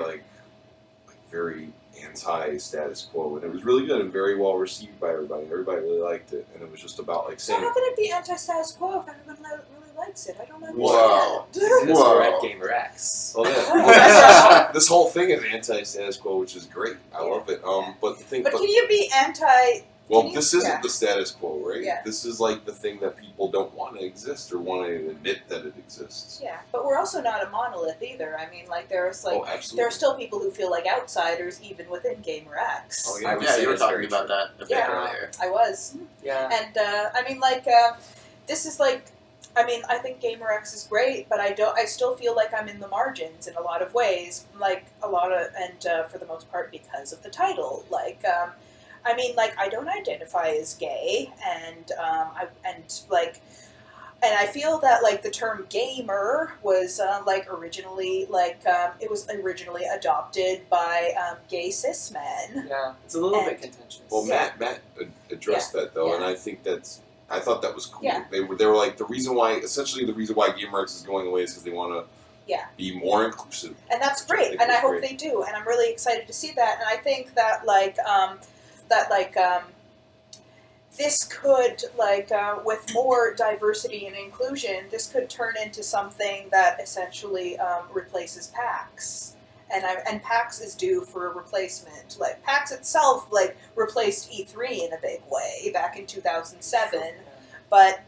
[SPEAKER 3] very anti-status quo, and it was really good and very well received by everybody. Everybody really liked it, and it was just about like
[SPEAKER 5] So
[SPEAKER 3] saying,
[SPEAKER 5] how can it be anti-status quo if everyone really likes it? I don't understand.
[SPEAKER 1] Whoa.
[SPEAKER 4] Because
[SPEAKER 1] Whoa.
[SPEAKER 4] we're at GaymerX.
[SPEAKER 3] "Oh yeah,
[SPEAKER 5] Oh,
[SPEAKER 3] well,
[SPEAKER 5] that's
[SPEAKER 3] this whole thing is anti-status quo, which is great. I love it. But the thing,
[SPEAKER 5] But can you be anti?
[SPEAKER 3] well,
[SPEAKER 5] can you-
[SPEAKER 3] this isn't
[SPEAKER 5] yeah.
[SPEAKER 3] the status quo, right?
[SPEAKER 5] Yeah.
[SPEAKER 3] This is like the thing that people don't want to exist or want to admit that it exists.
[SPEAKER 5] Yeah, but we're also not a monolith either. I mean, like there's
[SPEAKER 3] Oh,
[SPEAKER 5] like
[SPEAKER 3] absolutely.
[SPEAKER 5] there are still people who feel like outsiders even within GaymerX.
[SPEAKER 3] Oh,
[SPEAKER 4] I would
[SPEAKER 1] Yeah,
[SPEAKER 4] say
[SPEAKER 1] you were
[SPEAKER 4] that's
[SPEAKER 1] talking
[SPEAKER 4] very
[SPEAKER 1] about
[SPEAKER 4] true.
[SPEAKER 1] that a bit
[SPEAKER 5] Yeah.
[SPEAKER 1] earlier.
[SPEAKER 5] I was,
[SPEAKER 2] Yeah.
[SPEAKER 5] and I mean, like this is like. I mean, I think GaymerX is great, but I still feel like I'm in the margins in a lot of ways. Like a lot of, and for the most part because of the title. Like, I mean, like I don't identify as gay, and and I feel that like the term gamer was originally it was originally adopted by gay cis men.
[SPEAKER 2] Yeah. It's a little
[SPEAKER 5] And-
[SPEAKER 2] bit contentious.
[SPEAKER 3] Well,
[SPEAKER 5] Yeah.
[SPEAKER 3] Matt addressed that though,
[SPEAKER 5] Yeah.
[SPEAKER 3] and I think I thought that was cool.
[SPEAKER 5] Yeah.
[SPEAKER 3] They were like the reason why GaymerX is going away is because they want to
[SPEAKER 5] Yeah.
[SPEAKER 3] be more inclusive.
[SPEAKER 5] And that's
[SPEAKER 3] I
[SPEAKER 5] great,
[SPEAKER 3] think
[SPEAKER 5] and I
[SPEAKER 3] it's
[SPEAKER 5] hope
[SPEAKER 3] great.
[SPEAKER 5] they do, and I'm really excited to see that. And I think that this could with more diversity and inclusion, this could turn into something that essentially replaces PAX. And PAX is due for a replacement. Like PAX itself, replaced E3 in a big way back in 2007. But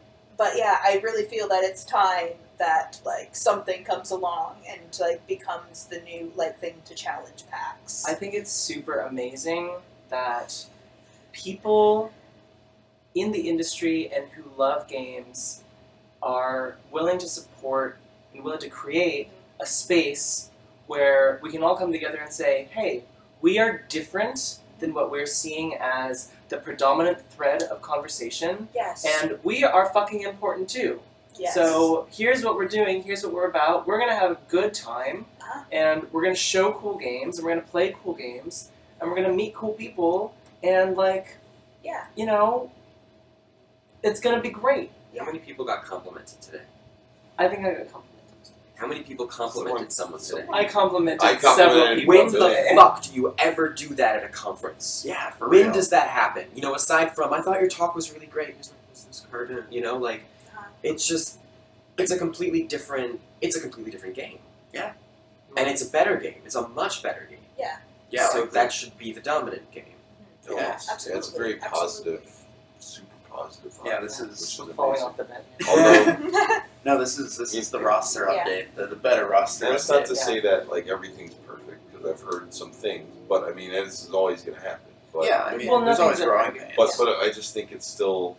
[SPEAKER 5] yeah, I really feel that it's time that something comes along and becomes the new thing to challenge PAX.
[SPEAKER 2] I think it's super amazing that people in the industry and who love games are willing to support and willing to create a space where we can all come together and say, hey, we are different than what we're seeing as the predominant thread of conversation,
[SPEAKER 5] Yes.
[SPEAKER 2] and we are fucking important too.
[SPEAKER 5] Yes.
[SPEAKER 2] So here's what we're doing, here's what we're about. We're gonna have a good time,
[SPEAKER 5] Uh-huh.
[SPEAKER 2] and we're gonna show cool games, and we're gonna play cool games, and we're gonna meet cool people, and
[SPEAKER 5] Yeah.
[SPEAKER 2] it's gonna be great.
[SPEAKER 4] How many people got complimented today?
[SPEAKER 2] I think I got complimented.
[SPEAKER 4] How many people complimented someone today?
[SPEAKER 2] I complimented
[SPEAKER 3] I
[SPEAKER 2] several
[SPEAKER 3] complimented
[SPEAKER 2] people
[SPEAKER 4] When
[SPEAKER 2] today.
[SPEAKER 4] the fuck do you ever do that at a conference?
[SPEAKER 1] Yeah, for
[SPEAKER 4] When
[SPEAKER 1] real.
[SPEAKER 4] does that happen? Aside from, I thought your talk was really great. Here's this card, it's just, it's a completely different game.
[SPEAKER 1] Yeah.
[SPEAKER 4] And it's a better game. It's a much better game.
[SPEAKER 1] Yeah,
[SPEAKER 4] so
[SPEAKER 1] like
[SPEAKER 4] that should be the dominant game.
[SPEAKER 5] Yeah,
[SPEAKER 1] Yes.
[SPEAKER 3] Yeah,
[SPEAKER 5] absolutely.
[SPEAKER 3] it's a very
[SPEAKER 5] Absolutely.
[SPEAKER 3] positive, super positive.
[SPEAKER 1] Yeah,
[SPEAKER 3] vibe,
[SPEAKER 1] this is
[SPEAKER 3] which is
[SPEAKER 2] falling
[SPEAKER 3] amazing.
[SPEAKER 2] off the bed.
[SPEAKER 3] Although,
[SPEAKER 1] No, this is the roster
[SPEAKER 5] Yeah.
[SPEAKER 1] update, the better roster
[SPEAKER 3] and it's not
[SPEAKER 1] update.
[SPEAKER 3] to say that like everything's perfect because I've heard some things, but I mean this is always going to happen. But,
[SPEAKER 1] Yeah, I mean,
[SPEAKER 2] Well,
[SPEAKER 1] there's always
[SPEAKER 2] nothing's
[SPEAKER 1] growing
[SPEAKER 2] ever-
[SPEAKER 1] pains.
[SPEAKER 3] but I just think it's still.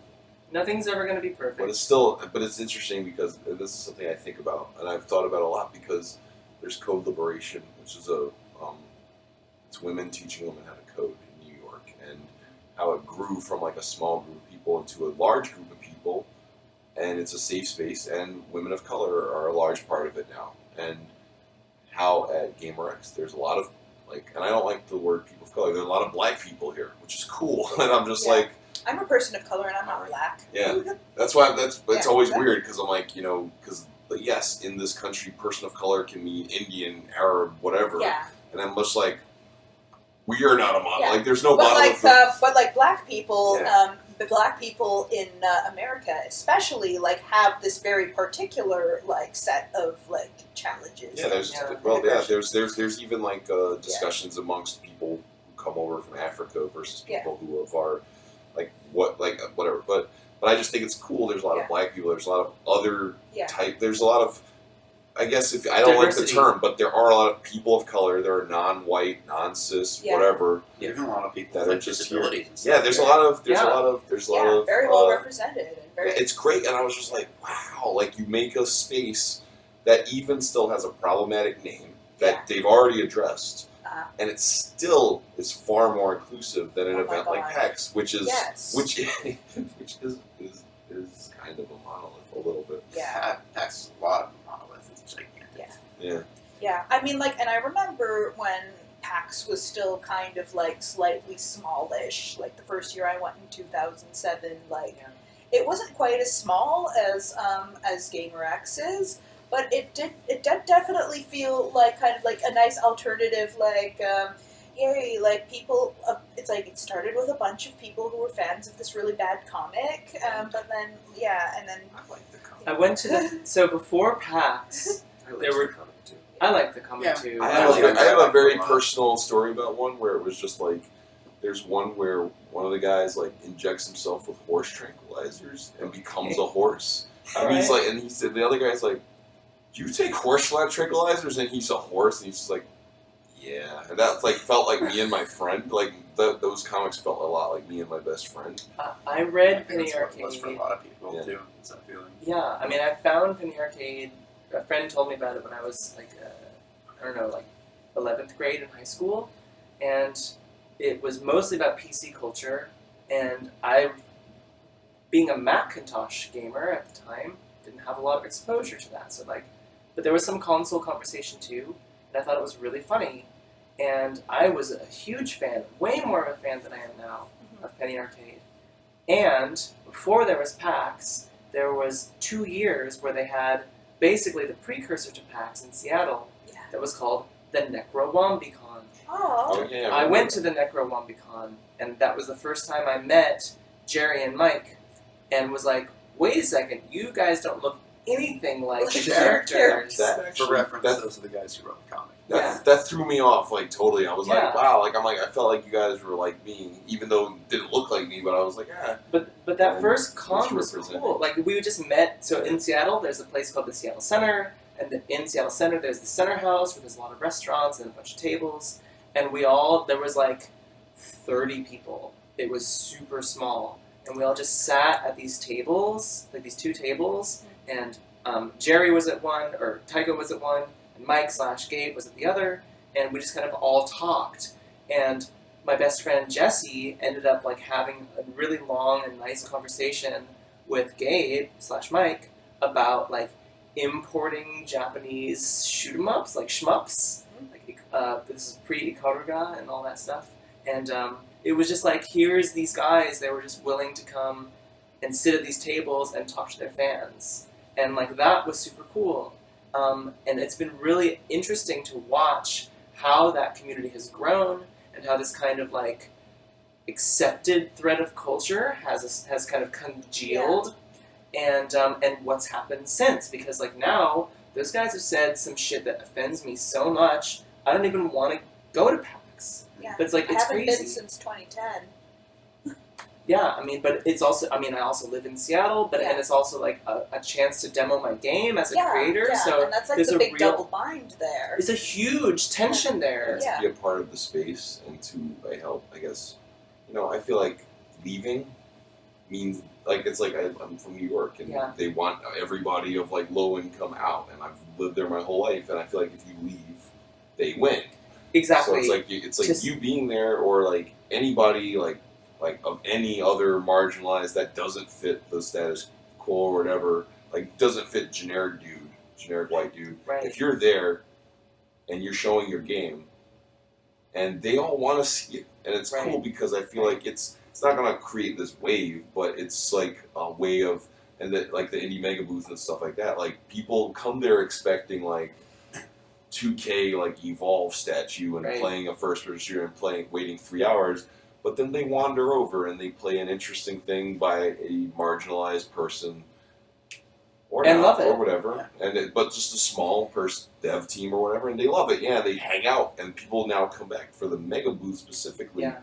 [SPEAKER 2] Nothing's ever going to be perfect.
[SPEAKER 3] But it's interesting because this is something I think about and I've thought about a lot because there's Code Liberation, which is it's women teaching women how to code in New York, and how it grew from like a small group of people into a large group of people, and it's a safe space, and women of color are a large part of it now, and how at GaymerX there's a lot of like, and I don't like the word people of color, there are a lot of black people here, which is cool, and I'm just
[SPEAKER 5] Yeah.
[SPEAKER 3] like.
[SPEAKER 5] I'm a person of color and I'm not black.
[SPEAKER 3] Yeah. That's why it's
[SPEAKER 5] Yeah,
[SPEAKER 3] always
[SPEAKER 5] exactly.
[SPEAKER 3] weird because I'm like, because yes, in this country, person of color can mean Indian, Arab, whatever,
[SPEAKER 5] Yeah.
[SPEAKER 3] and I'm just like, we are not a model.
[SPEAKER 5] Yeah.
[SPEAKER 3] Like, there's no
[SPEAKER 5] But
[SPEAKER 3] model.
[SPEAKER 5] like,
[SPEAKER 3] of the,
[SPEAKER 5] but like black people,
[SPEAKER 3] Yeah.
[SPEAKER 5] the black people in America, especially, like have this very particular like set of like challenges.
[SPEAKER 3] yeah, there's
[SPEAKER 2] Yeah.
[SPEAKER 3] there's even like discussions amongst people who come over from Africa versus people who are like whatever. But I just think it's cool. There's a lot
[SPEAKER 5] Yeah.
[SPEAKER 3] of black people. There's a lot of other
[SPEAKER 5] Yeah.
[SPEAKER 3] type. There's a lot of. I guess if I don't like the
[SPEAKER 2] Diversity.
[SPEAKER 3] term, but there are a lot of people of color. There are non-white, non-cis,
[SPEAKER 5] Yeah.
[SPEAKER 3] whatever.
[SPEAKER 1] Even a lot of people
[SPEAKER 3] That
[SPEAKER 1] with
[SPEAKER 3] are just
[SPEAKER 1] disabilities and stuff.
[SPEAKER 3] Yeah, there's a lot of
[SPEAKER 5] Yeah, very well represented and very.
[SPEAKER 3] It's great, and I was just like, wow, like you make a space that even still has a problematic name that
[SPEAKER 5] Yeah.
[SPEAKER 3] they've already addressed,
[SPEAKER 5] Uh-huh.
[SPEAKER 3] and it still is far more inclusive than an
[SPEAKER 5] Oh my
[SPEAKER 3] event like
[SPEAKER 5] God.
[SPEAKER 3] PAX, which is
[SPEAKER 5] Yes.
[SPEAKER 3] which is kind of a monolith a little bit.
[SPEAKER 5] Yeah.
[SPEAKER 1] That's a lot of monolith. It's gigantic.
[SPEAKER 3] Yeah.
[SPEAKER 5] Yeah, I mean, like, and I remember when PAX was still kind of like slightly smallish. Like the first year I went in 2007, like
[SPEAKER 2] Yeah.
[SPEAKER 5] it wasn't quite as small as GaymerX is, but it did definitely feel like kind of like a nice alternative. Like, yay! Like people, it's like it started with a bunch of people who were fans of this really bad comic, but then and then
[SPEAKER 3] I like the comic.
[SPEAKER 2] I went to the so before PAX.
[SPEAKER 4] I like
[SPEAKER 2] There were-
[SPEAKER 4] the comic too.
[SPEAKER 2] I like the comic
[SPEAKER 1] Yeah.
[SPEAKER 2] too.
[SPEAKER 3] I
[SPEAKER 1] I
[SPEAKER 3] have,
[SPEAKER 1] like
[SPEAKER 3] I have a very
[SPEAKER 1] a lot.
[SPEAKER 3] personal story about one where it was just like, there's one where one of the guys like injects himself with horse tranquilizers and becomes a horse, and he's like, and he said the other guy's like, "Do you take horse tranquilizers?" And he's a horse, and he's just like, "Yeah," and that like felt like me and my friend. Like those comics felt a lot like me and my best friend.
[SPEAKER 2] I
[SPEAKER 1] I
[SPEAKER 2] read
[SPEAKER 1] think
[SPEAKER 2] Penny
[SPEAKER 1] that's what it was for a
[SPEAKER 2] Arcade.
[SPEAKER 1] lot of people
[SPEAKER 3] Yeah.
[SPEAKER 1] too. Is that feeling?
[SPEAKER 2] Yeah, I mean, I found Penny Arcade. A friend told me about it when I was like, I don't know, like 11th grade in high school, and it was mostly about PC culture. And I, being a Macintosh gamer at the time, didn't have a lot of exposure to that. So like, but there was some console conversation too, and I thought it was really funny. And I was a huge fan, way more of a fan than I am now, of Penny Arcade. And before there was PAX, there was 2 years where they had basically the precursor to PAX in Seattle
[SPEAKER 5] Yeah.
[SPEAKER 2] that was called the NecroWombiCon.
[SPEAKER 5] oh,
[SPEAKER 3] yeah,
[SPEAKER 2] I went to the NecroWombiCon, and that was the first time I met Jerry and Mike, and was like, wait a second, you guys don't look anything like the characters.
[SPEAKER 3] That
[SPEAKER 1] For
[SPEAKER 3] actually,
[SPEAKER 1] reference,
[SPEAKER 3] that,
[SPEAKER 1] those are the guys who wrote the comic.
[SPEAKER 3] that threw me off like totally. I was
[SPEAKER 2] Yeah.
[SPEAKER 3] like, wow, like I felt like you guys were like me, even though it didn't look like me. But I was like,
[SPEAKER 2] But that
[SPEAKER 3] And
[SPEAKER 2] first con was
[SPEAKER 3] misrepresented.
[SPEAKER 2] cool. Like we just met. So in Seattle, there's a place called the Seattle Center, and in Seattle Center, there's the Center House, where there's a lot of restaurants and a bunch of tables. And there was like 30 people. It was super small, and we all just sat at these tables, like these 2 tables, and Jerry was at one, or Tycho was at one, and Mike/Gabe was at the other, and we just kind of all talked. And my best friend Jesse ended up like having a really long and nice conversation with Gabe/Mike about like importing Japanese shoot 'em ups, like shmups. Like this is pre-Ikaruga and all that stuff. And it was just like, here's these guys, they were just willing to come and sit at these tables and talk to their fans. And like that was super cool. And it's been really interesting to watch how that community has grown and how this kind of like accepted thread of culture has kind of congealed, and what's happened since. Because like now, those guys have said some shit that offends me so much, I don't even want to go to PAX. GaymerX.
[SPEAKER 5] Yeah.
[SPEAKER 2] But it's like,
[SPEAKER 5] I
[SPEAKER 2] it's
[SPEAKER 5] haven't
[SPEAKER 2] crazy.
[SPEAKER 5] been since 2010.
[SPEAKER 2] Yeah, I mean, but it's also, I mean, I also live in Seattle, but
[SPEAKER 5] Yeah.
[SPEAKER 2] and it's also like a chance to demo my game as a
[SPEAKER 5] Yeah,
[SPEAKER 2] creator.
[SPEAKER 5] yeah,
[SPEAKER 2] So
[SPEAKER 5] and that's like
[SPEAKER 2] there's
[SPEAKER 5] the
[SPEAKER 2] a
[SPEAKER 5] big
[SPEAKER 2] real-
[SPEAKER 5] double bind there.
[SPEAKER 2] it's a huge tension there.
[SPEAKER 5] Yeah.
[SPEAKER 3] To be a part of the space and to help, I guess, I feel like leaving means, like, it's like I'm from New York and
[SPEAKER 2] Yeah.
[SPEAKER 3] they want everybody of like low income out, and I've lived there my whole life, and I feel like if you leave, they win.
[SPEAKER 2] Exactly.
[SPEAKER 3] So it's like
[SPEAKER 2] Just-
[SPEAKER 3] you being there, or like anybody like of any other marginalized that doesn't fit the status quo or whatever, like doesn't fit generic white dude.
[SPEAKER 2] Right.
[SPEAKER 3] If you're there and you're showing your game, and they all want to see it, and it's
[SPEAKER 2] Right.
[SPEAKER 3] cool because I feel like it's not gonna create this wave, but it's like a way of, and like the indie mega booth and stuff like that. Like people come there expecting like 2K like Evolve statue and
[SPEAKER 2] Right.
[SPEAKER 3] playing a first person shooter and waiting 3 hours, but then they wander over and they play an interesting thing by a marginalized person. Or
[SPEAKER 2] And
[SPEAKER 3] not,
[SPEAKER 2] love it.
[SPEAKER 3] or whatever, but just a small dev team or whatever, and they love it. Yeah, they hang out, and people now come back for the mega booth specifically,
[SPEAKER 2] Yeah.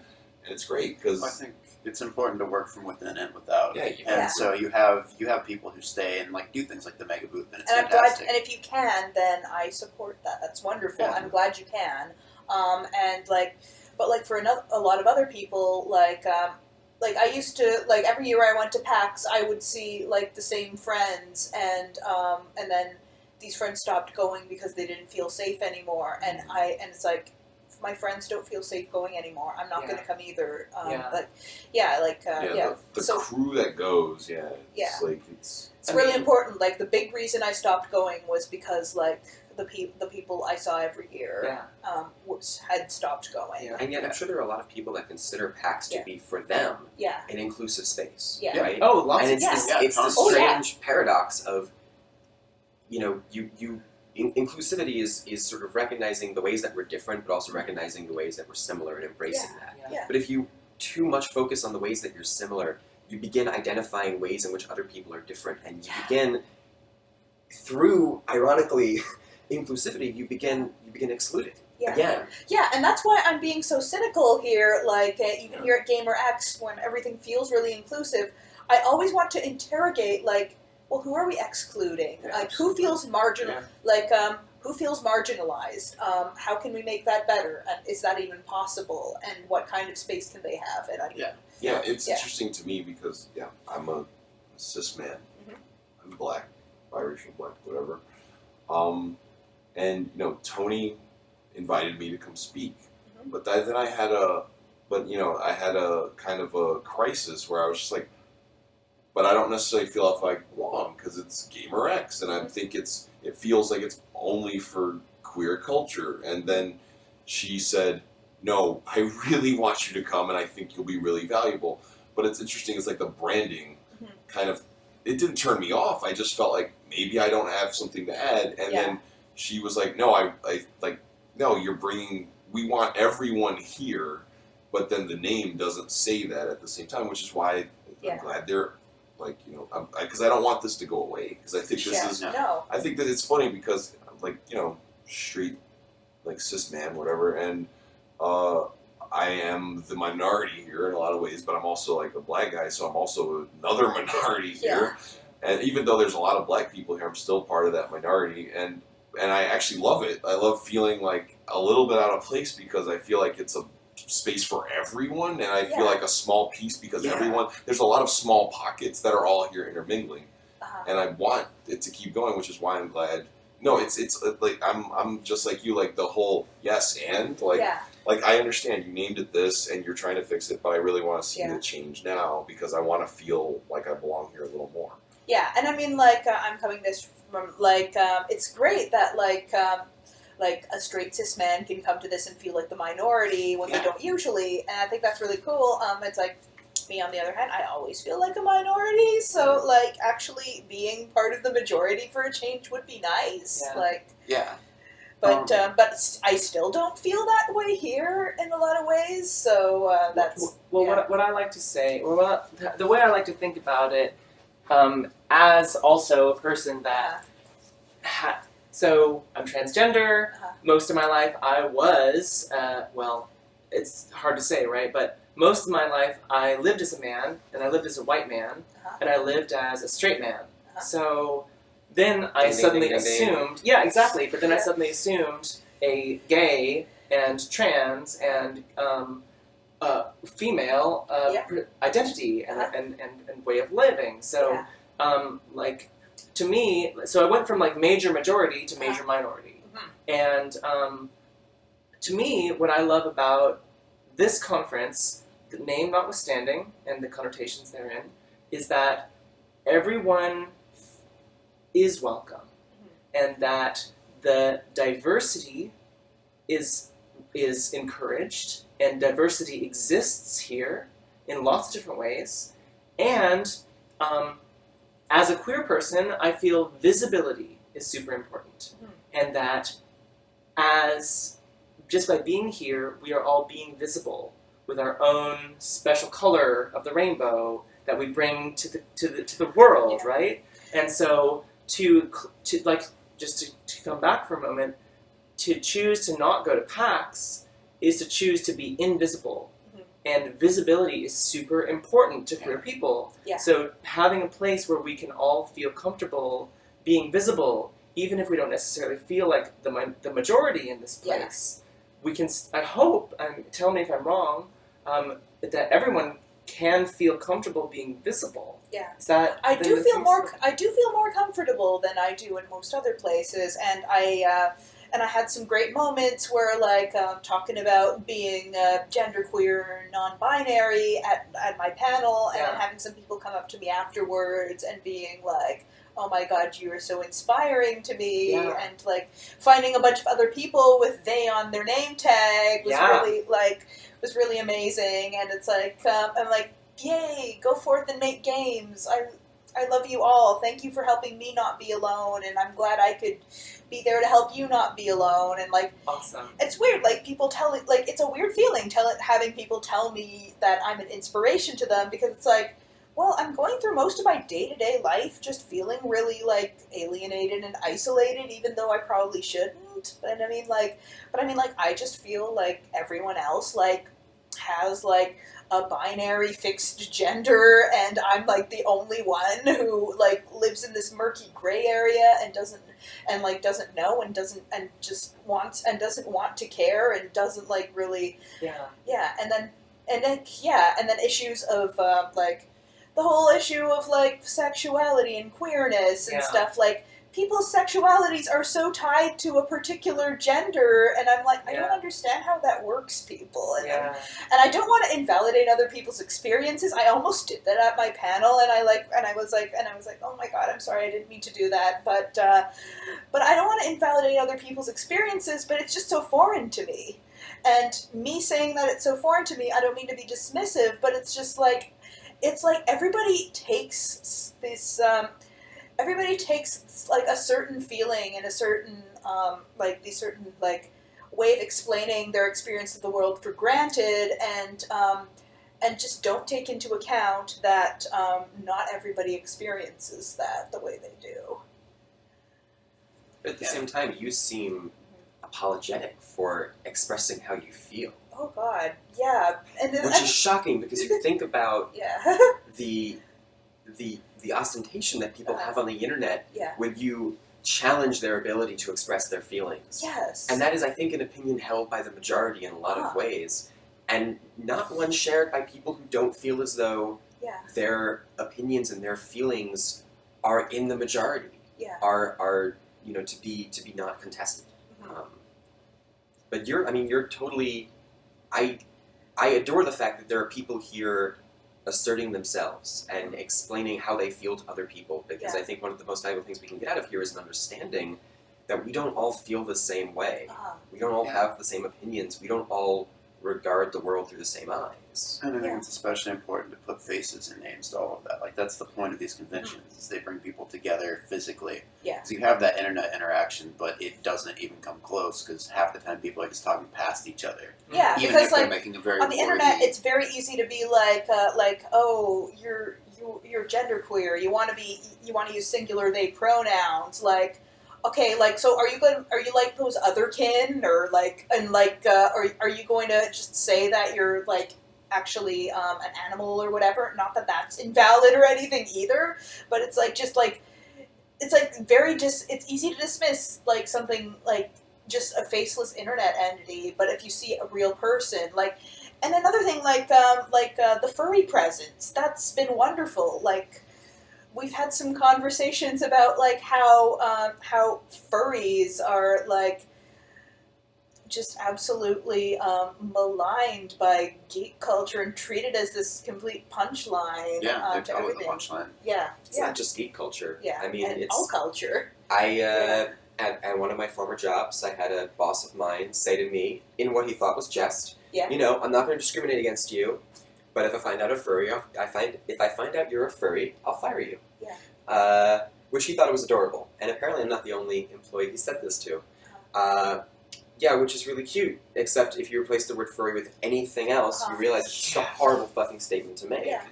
[SPEAKER 3] and it's great because
[SPEAKER 1] I think it's important to work from within and without.
[SPEAKER 3] Yeah,
[SPEAKER 1] And so you have people who stay and like do things like the mega booth, and it's
[SPEAKER 5] And I'm glad,
[SPEAKER 1] fantastic.
[SPEAKER 5] and if you can, then I support that. That's wonderful.
[SPEAKER 1] Yeah.
[SPEAKER 5] I'm glad you can. And like, but like for a lot of other people, like I used to, like every year I went to PAX, I would see like the same friends, and then these friends stopped going because they didn't feel safe anymore, and it's like, if my friends don't feel safe going anymore, I'm not
[SPEAKER 2] Yeah.
[SPEAKER 5] going to come either.
[SPEAKER 2] Yeah.
[SPEAKER 3] the
[SPEAKER 5] so
[SPEAKER 3] crew that goes, it's
[SPEAKER 5] Yeah.
[SPEAKER 3] like it's
[SPEAKER 5] it's
[SPEAKER 2] I
[SPEAKER 5] really
[SPEAKER 2] mean-
[SPEAKER 5] important. Like the big reason I stopped going was because like the people I saw every year
[SPEAKER 2] Yeah.
[SPEAKER 5] had stopped going.
[SPEAKER 2] Yeah.
[SPEAKER 4] And yet, I'm sure there are a lot of people that consider PAX to
[SPEAKER 5] Yeah.
[SPEAKER 4] be, for them,
[SPEAKER 5] Yeah.
[SPEAKER 4] an inclusive space.
[SPEAKER 5] Yeah.
[SPEAKER 4] Right?
[SPEAKER 2] Oh, lots
[SPEAKER 4] And
[SPEAKER 2] of
[SPEAKER 4] it's
[SPEAKER 5] yeah.
[SPEAKER 4] this,
[SPEAKER 1] Yeah,
[SPEAKER 4] it's this
[SPEAKER 1] totally.
[SPEAKER 5] Oh, yeah.
[SPEAKER 4] strange paradox of, inclusivity is sort of recognizing the ways that we're different, but also recognizing the ways that we're similar and embracing that.
[SPEAKER 5] Yeah.
[SPEAKER 4] But if you too much focus on the ways that you're similar, you begin identifying ways in which other people are different, and you begin, through, ironically, inclusivity, you begin excluding.
[SPEAKER 5] Yeah.
[SPEAKER 4] Again.
[SPEAKER 5] Yeah, and that's why I'm being so cynical here. Like even here at GaymerX, when everything feels really inclusive, I always want to interrogate, like, well, who are we excluding?
[SPEAKER 1] Yeah,
[SPEAKER 5] Like, who feels marginal?
[SPEAKER 1] Yeah.
[SPEAKER 5] Like, who feels marginalized? How can we make that better? And is that even possible? And what kind of space can they have? And I mean,
[SPEAKER 1] Yeah.
[SPEAKER 3] it's
[SPEAKER 5] Yeah.
[SPEAKER 3] interesting to me because I'm a cis man,
[SPEAKER 5] Mhm.
[SPEAKER 3] I'm black, biracial, black, whatever, and Tony invited me to come speak,
[SPEAKER 5] Mhm.
[SPEAKER 3] but then I had a kind of a crisis where I was just like, but I don't necessarily feel if I belong because it's GaymerX, and I think it feels like it's only for queer culture. And then she said, no, I really want you to come, and I think you'll be really valuable. But it's interesting, it's like the branding
[SPEAKER 5] Mhm.
[SPEAKER 3] kind of, it didn't turn me off. I just felt like maybe I don't have something to add. And
[SPEAKER 5] Yeah.
[SPEAKER 3] then she was like, no, no, we want everyone here, but then the name doesn't say that at the same time, which is why
[SPEAKER 5] Yeah.
[SPEAKER 3] I'm glad they're, like, because I don't want this to go away, because I think this
[SPEAKER 5] yeah,
[SPEAKER 3] is,
[SPEAKER 5] no.
[SPEAKER 3] I think that it's funny because, like, straight, like, cis man, whatever, and I am the minority here in a lot of ways, but I'm also, like, a black guy, so I'm also another minority here. And even though there's a lot of black people here, I'm still part of that minority, and I actually love it. I love feeling, like, a little bit out of place because I feel like it's a space for everyone, and I feel
[SPEAKER 5] Yeah.
[SPEAKER 3] like a small piece because
[SPEAKER 1] Yeah.
[SPEAKER 3] there's a lot of small pockets that are all here intermingling.
[SPEAKER 5] Uh-huh.
[SPEAKER 3] And I want it to keep going, which is why I'm glad. No, it's like I'm just like you, like the whole yes and like
[SPEAKER 5] Yeah.
[SPEAKER 3] like I understand you named it this and you're trying to fix it, but I really want to see
[SPEAKER 5] Yeah.
[SPEAKER 3] it change now because I want to feel like I belong here a little more.
[SPEAKER 5] Yeah, and I mean, like, I'm coming this from, like, it's great that, like a straight cis man can come to this and feel like the minority when they
[SPEAKER 1] Yeah.
[SPEAKER 5] don't usually, and I think that's really cool. It's like, me on the other hand, I always feel like a minority, so, like, actually being part of the majority for a change would be nice.
[SPEAKER 2] Yeah.
[SPEAKER 5] Like,
[SPEAKER 1] Yeah.
[SPEAKER 5] but I still don't feel that way here in a lot of ways, so that's...
[SPEAKER 2] Well,
[SPEAKER 5] yeah.
[SPEAKER 2] what I like to say, or the way I like to think about it, as also a person that, so I'm transgender.
[SPEAKER 5] Uh-huh.
[SPEAKER 2] Most of my life I was, it's hard to say, right? But most of my life, I lived as a man, and I lived as a white man, and I lived as a straight man. So then I
[SPEAKER 4] Ding, ding,
[SPEAKER 2] suddenly
[SPEAKER 4] ding, ding, ding.
[SPEAKER 2] assumed, yeah, exactly. But then I suddenly assumed a gay and trans and female identity and way of living. So, like, to me, so I went from like major majority to major minority. And to me, what I love about this conference, the name notwithstanding and the connotations therein, is that everyone is welcome, and that the diversity is encouraged, and diversity exists here in lots of different ways. And as a queer person, I feel visibility is super important, and that as just by being here, we are all being visible with our own special color of the rainbow that we bring to the world, right? And so to like just to come back for a moment, to choose to not go to PAX is to choose to be invisible. And visibility is super important to queer people. So having a place where we can all feel comfortable being visible, even if we don't necessarily feel like the majority in this place, we can, I hope, tell me if I'm wrong, that everyone can feel comfortable being visible. Is that
[SPEAKER 5] I do feel more comfortable than I do in most other places, and I had some great moments where, like, talking about being genderqueer, non-binary at my panel, and having some people come up to me afterwards and being like, "Oh my God, you are so inspiring to me," and like finding a bunch of other people with "they" on their name tag was really amazing. And it's like I'm like, yay, go forth and make games. I love you all. Thank you for helping me not be alone, and I'm glad I could be there to help you not be alone. And like,
[SPEAKER 2] awesome.
[SPEAKER 5] It's weird, like people telling, like it's a weird feeling having people tell me that I'm an inspiration to them, because it's like, well, I'm going through most of my day-to-day life just feeling really like alienated and isolated, even though I probably shouldn't. But I mean, I just feel like everyone else like has like a binary fixed gender, and I'm like the only one who like lives in this murky gray area and doesn't know and doesn't want to care and doesn't like really and then issues of like the whole issue of like sexuality and queerness and stuff. Like, people's sexualities are so tied to a particular gender, and I'm like, I don't understand how that works, people. And I don't want to invalidate other people's experiences. I almost did that at my panel, and I was like, oh my God, I'm sorry, I didn't mean to do that. But I don't want to invalidate other people's experiences, but it's just so foreign to me. And me saying that it's so foreign to me, I don't mean to be dismissive, but it's just like, it's like everybody takes this, like a certain feeling and a certain, way of explaining their experience of the world for granted, and just don't take into account that not everybody experiences that the way they do.
[SPEAKER 4] But at the same time, you seem apologetic for expressing how you feel.
[SPEAKER 5] Oh God, yeah. And then,
[SPEAKER 4] which is shocking, because you think about the ostentation that people have on the internet when you challenge their ability to express their feelings.
[SPEAKER 5] Yes.
[SPEAKER 4] And that is, I think, an opinion held by the majority in a lot of ways, and not one shared by people who don't feel as though their opinions and their feelings are in the majority, are to be not contested. But you're totally. I adore the fact that there are people here asserting themselves and explaining how they feel to other people, because I think one of the most valuable things we can get out of here is an understanding that we don't all feel the same way. We don't all have the same opinions. We don't all regard the world through the same eyes.
[SPEAKER 1] And I think it's especially important to put faces and names to all of that. Like, that's the point of these conventions, is they bring people together physically. So you have that internet interaction, but it doesn't even come close, because half the time people are just talking past each other. Even
[SPEAKER 5] because
[SPEAKER 1] if they're
[SPEAKER 5] like
[SPEAKER 1] making a very
[SPEAKER 5] on the internet, it's very easy to be like, oh, you're genderqueer. You want to use singular they pronouns. Like, okay, like, so are you like those otherkin, or like, and like, are you going to just say that you're like actually an animal or whatever? Not that that's invalid or anything either, but it's like just like it's like it's easy to dismiss like something like just a faceless internet entity, but if you see a real person, like, and another thing like the furry presence, that's been wonderful. Like, we've had some conversations about like how furries are like just absolutely maligned by geek culture and treated as this complete punchline
[SPEAKER 1] Yeah, they're
[SPEAKER 5] to
[SPEAKER 1] totally the
[SPEAKER 5] everything.
[SPEAKER 1] punchline.
[SPEAKER 5] Yeah,
[SPEAKER 4] It's not just geek culture.
[SPEAKER 5] yeah.
[SPEAKER 4] I mean,
[SPEAKER 5] and
[SPEAKER 4] it's
[SPEAKER 5] all culture.
[SPEAKER 4] At one of my former jobs, I had a boss of mine say to me, in what he thought was jest,
[SPEAKER 5] Yeah.
[SPEAKER 4] you know, I'm not going to discriminate against you, but if I find out if I find out you're a furry, I'll fire you.
[SPEAKER 5] Yeah.
[SPEAKER 4] Which he thought was adorable, and apparently I'm not the only employee he said this to. Yeah, which is really cute. Except if you replace the word furry with anything else, you realize it's just a horrible fucking statement to make.
[SPEAKER 5] Yeah.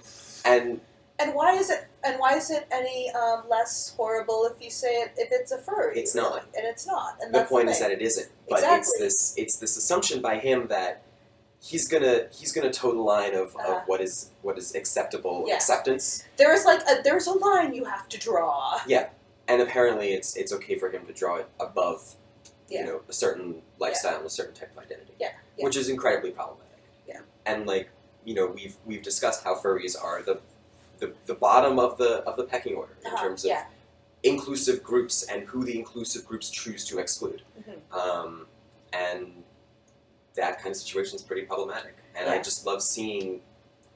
[SPEAKER 4] And
[SPEAKER 5] why is it any less horrible if you say it if it's a furry?
[SPEAKER 4] It's not.
[SPEAKER 5] Really? And it's not. And
[SPEAKER 4] the
[SPEAKER 5] that's
[SPEAKER 4] point
[SPEAKER 5] the
[SPEAKER 4] is
[SPEAKER 5] thing.
[SPEAKER 4] that it isn't. But
[SPEAKER 5] Exactly.
[SPEAKER 4] it's this assumption by him that he's gonna toe the line of what is acceptable
[SPEAKER 5] Yeah.
[SPEAKER 4] acceptance.
[SPEAKER 5] There's a line you have to draw.
[SPEAKER 4] And apparently it's okay for him to draw it above
[SPEAKER 5] Yeah.
[SPEAKER 4] you know, a certain lifestyle and a certain type of identity.
[SPEAKER 5] Yeah.
[SPEAKER 4] Which is incredibly problematic.
[SPEAKER 5] Yeah.
[SPEAKER 4] And like, you know, we've discussed how furries are the bottom of the pecking order in terms of inclusive groups and who the inclusive groups choose to exclude.
[SPEAKER 5] Mm-hmm.
[SPEAKER 4] And that kind of situation is pretty problematic. And I
[SPEAKER 5] Yeah.
[SPEAKER 4] just love seeing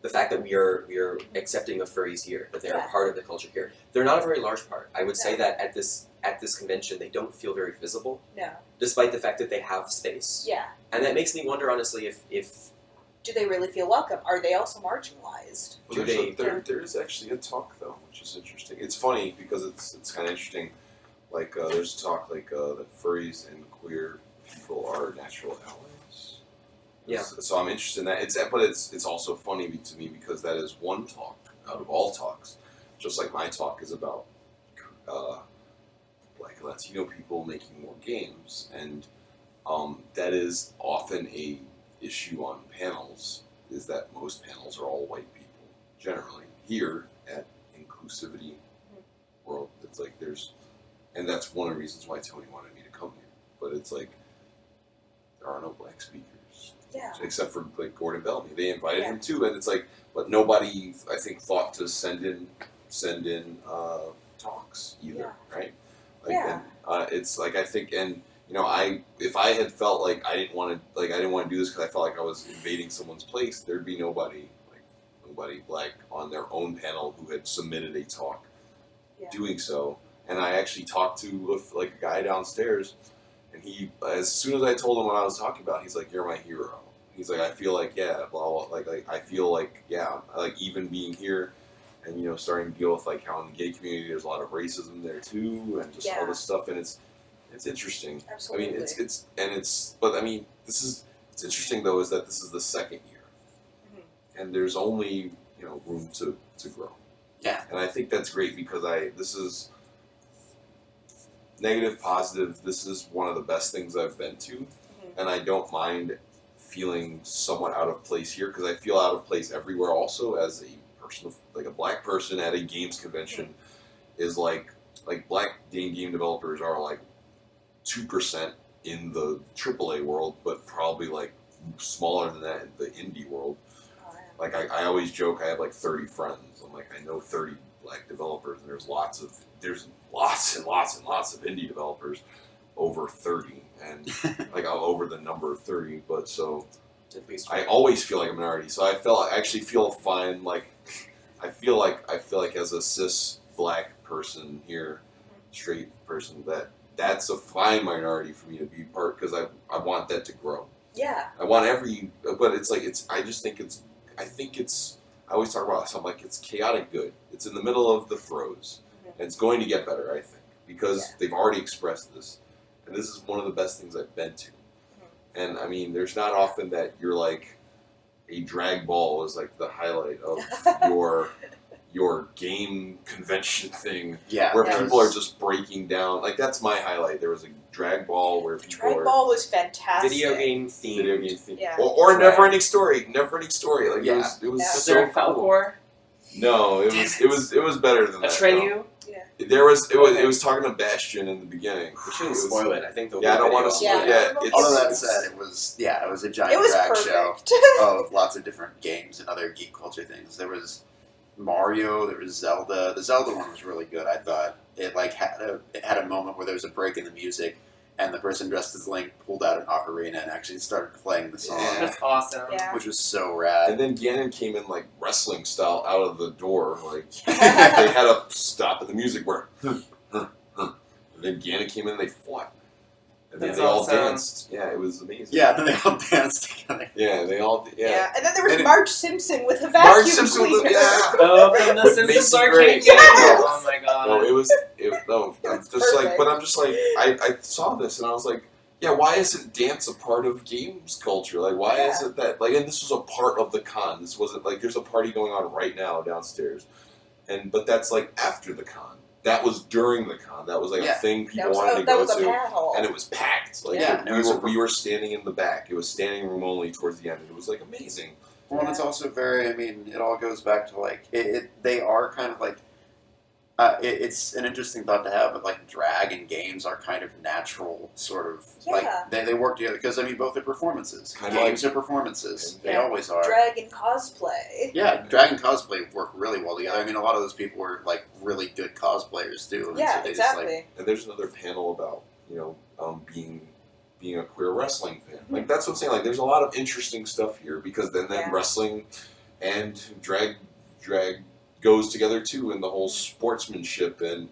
[SPEAKER 4] the fact that we are accepting of furries here, that they're
[SPEAKER 5] Yeah.
[SPEAKER 4] a part of the culture here. They're not a very large part. I would say
[SPEAKER 5] No.
[SPEAKER 4] that at this convention they don't feel very visible,
[SPEAKER 5] No.
[SPEAKER 4] despite the fact that they have space.
[SPEAKER 5] Yeah.
[SPEAKER 4] And that makes me wonder, honestly, if
[SPEAKER 5] Do they really feel welcome? Are they also marginalized?
[SPEAKER 3] Well,
[SPEAKER 4] Do
[SPEAKER 3] there is actually a talk though, which is interesting. It's funny because it's kind of interesting. Like there's a talk like that furries and queer people are natural allies.
[SPEAKER 4] Yeah.
[SPEAKER 3] So I'm interested in that. It's also funny to me because that is one talk out of all talks. Just like my talk is about like Latino people making more games, and that is often a issue on panels. Is that most panels are all white people generally. Here at Inclusivity World, it's like and that's one of the reasons why Tony wanted me to come here. But it's like there are no black speakers.
[SPEAKER 5] Yeah.
[SPEAKER 3] Except for like Gordon Bellamy. They invited
[SPEAKER 5] Yeah.
[SPEAKER 3] him too, and it's like, but nobody I think thought to send in talks either, right? Like,
[SPEAKER 5] Yeah.
[SPEAKER 3] and, it's like I think, and you know, if I had felt like I didn't want to do this because I felt like I was invading someone's place, there'd be nobody black on their own panel who had submitted a talk doing so. And I actually talked to a guy downstairs, and he, as soon as I told him what I was talking about, he's like, "You're my hero." He's like, "I feel like blah blah, like I feel like like even being here, and you know, starting to deal with like how in the gay community there's a lot of racism there too, and just all this stuff, and it's interesting.
[SPEAKER 5] Absolutely.
[SPEAKER 3] I mean, but I mean, what's interesting though is that this is the second year, and there's only room to grow.
[SPEAKER 1] Yeah.
[SPEAKER 3] And I think that's great because this is negative, positive. This is one of the best things I've been to, and I don't mind feeling somewhat out of place here because I feel out of place everywhere. Also, as a person, like a black person at a games convention, is like black game developers are like 2% in the AAA world, but probably like smaller than that in the indie world. Like I always joke I have like 30 friends. I'm like I know 30 black developers, and there's lots and lots of indie developers over 30, and like over the number 30. But so I always feel like a minority. So I actually feel fine. Like I feel like as a cis black person here, straight person, that's a fine minority for me to be part because I want that to grow.
[SPEAKER 5] Yeah.
[SPEAKER 3] I want but it's like I always talk about something like it's chaotic good. It's in the middle of the throes. And it's going to get better, I think, because they've already expressed this. And this is one of the best things I've been to. And I mean, there's not often that you're like a drag ball is like the highlight of your game convention thing
[SPEAKER 1] Yeah.
[SPEAKER 3] where
[SPEAKER 5] Yeah.
[SPEAKER 3] people are just breaking down. Like that's my highlight. There was a drag ball where people
[SPEAKER 5] Drag
[SPEAKER 3] are
[SPEAKER 5] Ball was fantastic.
[SPEAKER 4] Video game themed.
[SPEAKER 3] video game thing.
[SPEAKER 5] Yeah.
[SPEAKER 3] Or never ending story. Never ending story. Like
[SPEAKER 1] Yeah.
[SPEAKER 3] it was
[SPEAKER 5] Yeah.
[SPEAKER 2] Was
[SPEAKER 3] so
[SPEAKER 2] there a
[SPEAKER 3] cool.
[SPEAKER 2] Falcor?
[SPEAKER 3] No, it was better than that.
[SPEAKER 2] Atreyu?
[SPEAKER 3] No. It was talking to Bastion in the beginning.
[SPEAKER 4] We shouldn't
[SPEAKER 3] It was-
[SPEAKER 4] spoil it. I think there'll
[SPEAKER 3] Yeah, I
[SPEAKER 4] be
[SPEAKER 3] don't
[SPEAKER 4] a
[SPEAKER 3] want to
[SPEAKER 4] video
[SPEAKER 3] spoil.
[SPEAKER 5] Yeah.
[SPEAKER 3] Yeah, it's,
[SPEAKER 1] Although that
[SPEAKER 3] it's-
[SPEAKER 1] said, it was a giant
[SPEAKER 5] It was
[SPEAKER 1] drag show
[SPEAKER 5] perfect.
[SPEAKER 1] of lots of different games and other geek culture things. There was Mario, there was Zelda. The Zelda one was really good. I thought it had a moment where there was a break in the music, and the person dressed as Link pulled out an ocarina and actually started playing the song,
[SPEAKER 3] Yeah.
[SPEAKER 2] That's awesome.
[SPEAKER 5] Yeah.
[SPEAKER 1] which was so rad.
[SPEAKER 3] And then Ganon came in like wrestling style out of the door. Like they had a stop in the music where, and then Ganon came in and they fought. And then
[SPEAKER 2] That's
[SPEAKER 3] they all
[SPEAKER 2] awesome.
[SPEAKER 3] danced. Yeah, it was amazing.
[SPEAKER 1] Yeah, then they all danced together.
[SPEAKER 3] Yeah, they all. Yeah.
[SPEAKER 5] And then there was
[SPEAKER 3] And it-
[SPEAKER 5] Marge Simpson with a
[SPEAKER 3] Marge
[SPEAKER 5] vacuum
[SPEAKER 3] Simpson was.
[SPEAKER 5] cleaner.
[SPEAKER 3] Yeah.
[SPEAKER 2] Oh, from the Simpsons
[SPEAKER 4] Macy
[SPEAKER 2] arcade
[SPEAKER 4] Gray.
[SPEAKER 2] game.
[SPEAKER 5] Yes!
[SPEAKER 2] Oh my god.
[SPEAKER 3] No, I'm
[SPEAKER 5] It's
[SPEAKER 3] just like,
[SPEAKER 5] perfect.
[SPEAKER 3] but I'm just like, I saw this and I was like, yeah, why isn't dance a part of games culture? Like, why
[SPEAKER 5] Yeah.
[SPEAKER 3] isn't that, like, and this was a part of the con. This wasn't, like, there's a party going on right now downstairs. But that's, like, after the con. That was during the con. That was, like,
[SPEAKER 1] Yeah.
[SPEAKER 3] a thing people
[SPEAKER 5] That
[SPEAKER 3] wanted to
[SPEAKER 5] was
[SPEAKER 3] go
[SPEAKER 5] a
[SPEAKER 3] to.
[SPEAKER 5] panel.
[SPEAKER 3] And it was packed. Like,
[SPEAKER 1] Yeah, and it was
[SPEAKER 3] we were standing in the back. It was standing room only towards the end. And it was, like, amazing.
[SPEAKER 1] Well, and it's also very, I mean, it all goes back to, like, they are kind of, like, it's an interesting thought to have, but, like, drag and games are kind of natural, sort of,
[SPEAKER 5] Yeah.
[SPEAKER 1] like, they work together, because, I mean, both are performances.
[SPEAKER 3] Kinda
[SPEAKER 1] Games are performances. They
[SPEAKER 5] Yeah.
[SPEAKER 1] always are.
[SPEAKER 5] Drag and cosplay.
[SPEAKER 1] Yeah, drag and cosplay work really well together. I mean, a lot of those people were, like, really good cosplayers, too. And
[SPEAKER 5] Yeah,
[SPEAKER 1] so they
[SPEAKER 5] exactly.
[SPEAKER 1] Just, like,
[SPEAKER 3] And there's another panel about, being a queer wrestling fan. Like that's what I'm saying. Like there's a lot of interesting stuff here because then
[SPEAKER 5] Yeah.
[SPEAKER 3] wrestling and drag goes together too, and the whole sportsmanship and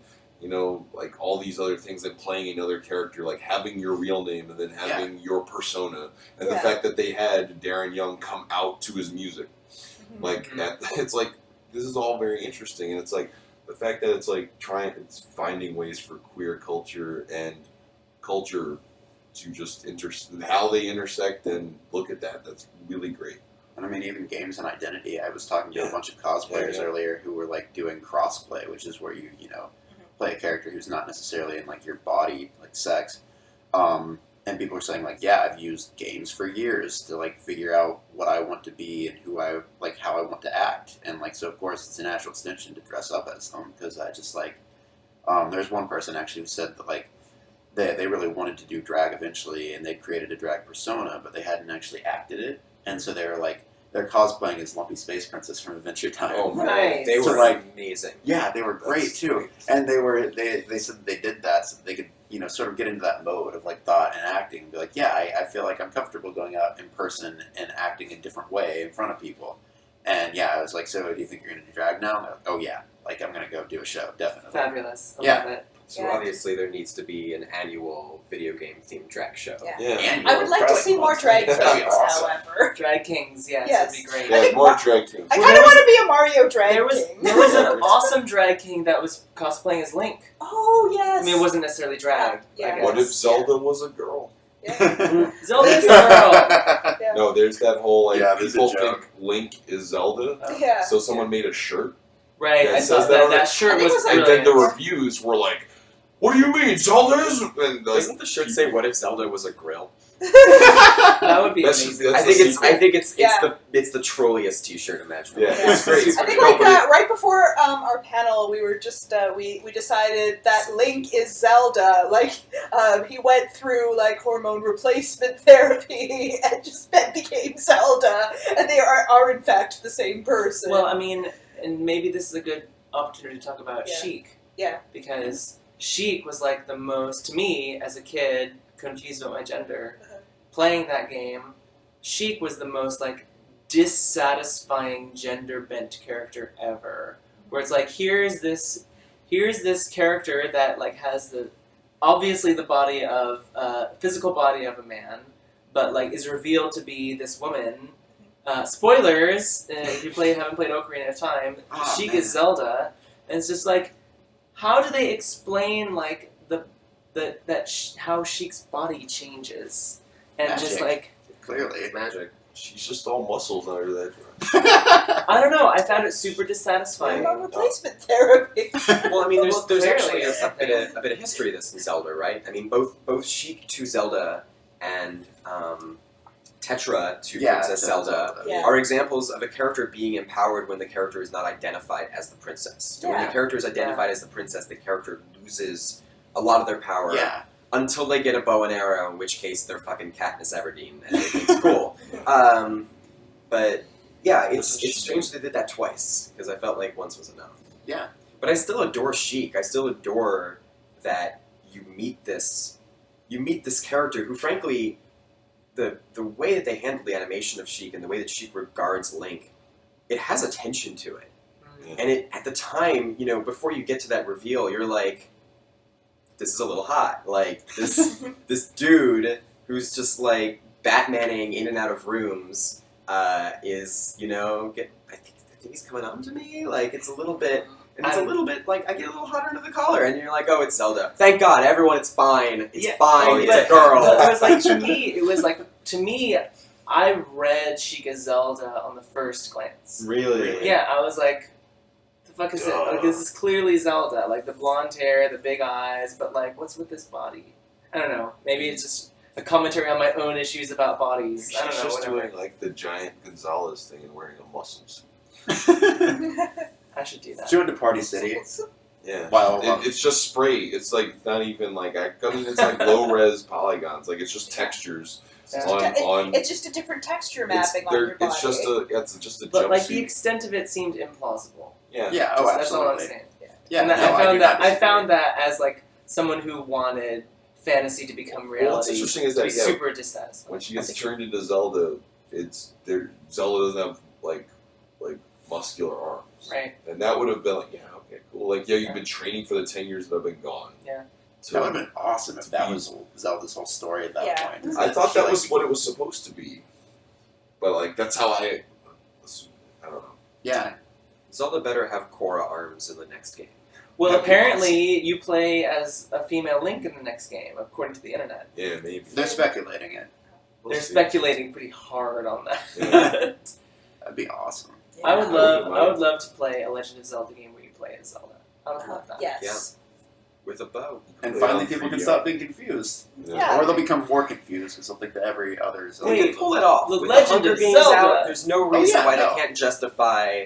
[SPEAKER 3] like all these other things, and playing another character, like having your real name and then having your persona, and the
[SPEAKER 5] Yeah.
[SPEAKER 3] fact that they had Darren Young come out to his music,
[SPEAKER 5] Mhm.
[SPEAKER 3] like it's like this is all very interesting, and it's like the fact that it's like it's finding ways for queer culture and culture to just how they intersect and look at that. That's really great.
[SPEAKER 1] and I mean, even games and identity. I was talking to a
[SPEAKER 3] Yeah.
[SPEAKER 1] bunch of cosplayers
[SPEAKER 3] Yeah.
[SPEAKER 1] earlier who were, like, doing crossplay, which is where you play a character who's not necessarily in, like, your body, like, sex. And people were saying, like, yeah, I've used games for years to, like, figure out what I want to be and how I want to act. And, like, so, of course, it's a natural extension to dress up as them, because I just, like, there's one person actually who said that, like, they really wanted to do drag eventually, and they created a drag persona, but they hadn't actually acted it. And so they were, like, they're cosplaying as Lumpy Space Princess from Adventure Time.
[SPEAKER 3] Oh man,
[SPEAKER 2] Nice.
[SPEAKER 4] They
[SPEAKER 1] So,
[SPEAKER 4] were
[SPEAKER 1] like,
[SPEAKER 4] amazing.
[SPEAKER 1] Yeah, they were great
[SPEAKER 3] That's
[SPEAKER 1] too,
[SPEAKER 3] great.
[SPEAKER 1] and they said that they did that so that they could sort of get into that mode of, like, thought and acting, and be like, yeah, I feel like I'm comfortable going out in person and acting a different way in front of people, and yeah, I was like, so do you think you're gonna do drag now? And they're like, oh yeah, like I'm gonna go do a show, definitely.
[SPEAKER 2] Fabulous. I
[SPEAKER 1] Yeah.
[SPEAKER 2] love it.
[SPEAKER 4] So
[SPEAKER 5] Yeah.
[SPEAKER 4] obviously there needs to be an annual video game themed drag show.
[SPEAKER 5] Yeah.
[SPEAKER 3] Yeah.
[SPEAKER 1] And
[SPEAKER 5] I would like to
[SPEAKER 1] probably
[SPEAKER 5] see more
[SPEAKER 1] once.
[SPEAKER 5] drag
[SPEAKER 1] That'd be
[SPEAKER 5] kings,
[SPEAKER 1] awesome.
[SPEAKER 5] however.
[SPEAKER 2] Drag Kings, yes,
[SPEAKER 5] Yes.
[SPEAKER 2] that'd be great.
[SPEAKER 3] Yeah,
[SPEAKER 5] think
[SPEAKER 3] more
[SPEAKER 5] Mar-
[SPEAKER 3] drag kings.
[SPEAKER 5] I
[SPEAKER 2] Well,
[SPEAKER 5] kind
[SPEAKER 2] there
[SPEAKER 5] of
[SPEAKER 2] was-
[SPEAKER 5] want to be a Mario drag
[SPEAKER 2] There was
[SPEAKER 5] king.
[SPEAKER 2] an awesome drag king that was cosplaying as Link.
[SPEAKER 5] Oh yes.
[SPEAKER 2] I mean, it wasn't necessarily drag.
[SPEAKER 5] Yeah.
[SPEAKER 2] I
[SPEAKER 3] What
[SPEAKER 2] guess.
[SPEAKER 3] if Zelda was a girl?
[SPEAKER 5] Yeah.
[SPEAKER 2] Zelda's a girl.
[SPEAKER 5] Yeah.
[SPEAKER 3] No, there's that whole like
[SPEAKER 1] Yeah, there's a
[SPEAKER 3] people
[SPEAKER 1] joke.
[SPEAKER 3] think Link is Zelda,
[SPEAKER 5] Yeah.
[SPEAKER 3] so someone made a shirt,
[SPEAKER 2] Right,
[SPEAKER 3] Yeah,
[SPEAKER 2] I
[SPEAKER 3] it
[SPEAKER 2] saw
[SPEAKER 3] says that on
[SPEAKER 2] that.
[SPEAKER 3] it.
[SPEAKER 2] That shirt
[SPEAKER 5] I think
[SPEAKER 2] was
[SPEAKER 5] it was, like,
[SPEAKER 3] and then the
[SPEAKER 2] brilliant.
[SPEAKER 3] reviews were like, "What do you mean Zelda is?" And like,
[SPEAKER 4] Doesn't the shirt say "What if Zelda was a grill"?
[SPEAKER 2] That would be
[SPEAKER 3] That's-
[SPEAKER 2] amazing.
[SPEAKER 3] that's
[SPEAKER 4] I think
[SPEAKER 3] the
[SPEAKER 4] it's
[SPEAKER 3] sequel.
[SPEAKER 4] it's the trolliest T-shirt imaginable.
[SPEAKER 3] Yeah,
[SPEAKER 5] Yeah.
[SPEAKER 3] it's great.
[SPEAKER 5] I think
[SPEAKER 3] No,
[SPEAKER 5] like
[SPEAKER 3] but it-
[SPEAKER 5] right before our panel, we were just we decided that Link is Zelda. Like he went through like hormone replacement therapy and just became Zelda, and they are in fact the same person.
[SPEAKER 2] Well, I mean, and maybe this is a good opportunity to talk about
[SPEAKER 5] Yeah.
[SPEAKER 2] Chic.
[SPEAKER 5] Yeah.
[SPEAKER 2] Because Chic was like the most, to me, as a kid, confused about my gender.
[SPEAKER 5] Uh-huh.
[SPEAKER 2] Playing that game, Chic was the most, like, dissatisfying gender-bent character ever. Where it's like, here's this character that, like, has obviously the body of, physical body of a man, but, like, is revealed to be this woman. Spoilers, if you haven't played Ocarina of Time,
[SPEAKER 1] Oh,
[SPEAKER 2] Sheik
[SPEAKER 1] man.
[SPEAKER 2] is Zelda, and it's just like, how do they explain like how Sheik's body changes, and just
[SPEAKER 1] Magic.
[SPEAKER 2] like
[SPEAKER 1] Clearly.
[SPEAKER 4] Magic.
[SPEAKER 3] She's just all muscles under that dress.
[SPEAKER 2] I don't know. I found it super dissatisfying.
[SPEAKER 5] I'm on replacement therapy.
[SPEAKER 4] Well, I mean, there's
[SPEAKER 2] Clearly
[SPEAKER 4] actually
[SPEAKER 2] it's
[SPEAKER 4] a bit of history of this in Zelda, right? I mean, both Sheik to Zelda and Tetra to Princess Zelda
[SPEAKER 5] Yeah.
[SPEAKER 4] are examples of a character being empowered when the character is not identified as the princess. When
[SPEAKER 5] Yeah.
[SPEAKER 4] the character is identified as the princess, the character loses a lot of their power
[SPEAKER 1] Yeah.
[SPEAKER 4] until they get a bow and arrow, in which case they're fucking Katniss Everdeen and everything's cool. But yeah, it's strange they did that twice, because I felt like once was enough.
[SPEAKER 1] Yeah.
[SPEAKER 4] But I still adore Sheik. I still adore that you meet this character who, frankly, the way that they handle the animation of Sheik and the way that Sheik regards Link, it has a tension to it.
[SPEAKER 3] Yeah.
[SPEAKER 4] And it at the time, before you get to that reveal, you're like, this is a little hot. Like, this dude who's just like Batmaning in and out of rooms is, I think he's coming on to me. Like, it's a little bit. And it's a little bit like I get a little hot under the collar, and you're like, "Oh, it's Zelda." Thank God, everyone, it's fine. It's fine.
[SPEAKER 3] Oh,
[SPEAKER 4] It's
[SPEAKER 3] yeah.
[SPEAKER 4] a girl.
[SPEAKER 2] But it was like to me, I read Sheik as Zelda on the first glance.
[SPEAKER 3] Really?
[SPEAKER 2] Yeah, I was like, "The fuck is it?
[SPEAKER 3] Duh.
[SPEAKER 2] Like, this is clearly Zelda. Like the blonde hair, the big eyes, but like, what's with this body? I don't know. Maybe it's just a commentary on my own issues about bodies.
[SPEAKER 3] She's
[SPEAKER 2] I don't know.
[SPEAKER 3] just
[SPEAKER 2] Whatever.
[SPEAKER 3] doing like the giant Gonzalez thing and wearing a muscle suit.
[SPEAKER 2] I should do that.
[SPEAKER 1] She went to Party City.
[SPEAKER 3] Yeah.
[SPEAKER 1] Wow.
[SPEAKER 3] It's just spray. It's like not even like I mean it's like low res polygons. Like it's just textures
[SPEAKER 2] Yeah.
[SPEAKER 3] on.
[SPEAKER 5] It's just a different texture mapping on your body.
[SPEAKER 3] It's just a
[SPEAKER 2] But like the
[SPEAKER 3] jumpsuit.
[SPEAKER 2] extent of it seemed implausible.
[SPEAKER 3] Yeah.
[SPEAKER 1] Yeah. Oh,
[SPEAKER 2] That's all I'm
[SPEAKER 1] absolutely.
[SPEAKER 2] saying.
[SPEAKER 1] Yeah.
[SPEAKER 2] And
[SPEAKER 1] no,
[SPEAKER 2] I found that as like someone who wanted fantasy to become reality.
[SPEAKER 3] Well, what's interesting is
[SPEAKER 2] to
[SPEAKER 3] that
[SPEAKER 2] be super dissatisfying.
[SPEAKER 3] when she gets turned into Zelda, Zelda doesn't have like muscular arms.
[SPEAKER 2] Right.
[SPEAKER 3] And that would have been like, yeah, okay, cool. Like, yeah, you've been training for the 10 years that I've been gone.
[SPEAKER 2] Yeah.
[SPEAKER 3] So
[SPEAKER 1] That would have been awesome if that was Zelda's whole story at that
[SPEAKER 5] Yeah.
[SPEAKER 1] point.
[SPEAKER 3] I thought that was what it was supposed to be. But, like, that's how I assumed it. I don't know.
[SPEAKER 1] Yeah.
[SPEAKER 4] Zelda better have Korra arms in the next game.
[SPEAKER 2] Well,
[SPEAKER 3] That'd be
[SPEAKER 2] apparently you play as a female Link in the next game, according to the internet.
[SPEAKER 3] Yeah, maybe.
[SPEAKER 1] They're speculating it.
[SPEAKER 3] We'll
[SPEAKER 2] They're
[SPEAKER 3] see.
[SPEAKER 2] speculating pretty hard on that.
[SPEAKER 3] Yeah.
[SPEAKER 1] That'd be awesome.
[SPEAKER 2] I would
[SPEAKER 3] Yeah.
[SPEAKER 2] love to play a Legend of Zelda game where you play as Zelda. I would love that.
[SPEAKER 5] Yes.
[SPEAKER 4] With a bow.
[SPEAKER 1] And
[SPEAKER 3] Yeah,
[SPEAKER 1] finally, people can
[SPEAKER 3] 3D.
[SPEAKER 1] stop being confused.
[SPEAKER 5] Yeah.
[SPEAKER 1] Or they'll become more confused because they'll think that every other is
[SPEAKER 4] They can pull it off.
[SPEAKER 2] The
[SPEAKER 4] With
[SPEAKER 2] Legend
[SPEAKER 4] Hunger
[SPEAKER 2] of
[SPEAKER 4] Games
[SPEAKER 2] Zelda.
[SPEAKER 4] out, there's no reason
[SPEAKER 1] yeah,
[SPEAKER 4] why
[SPEAKER 1] no.
[SPEAKER 4] they can't justify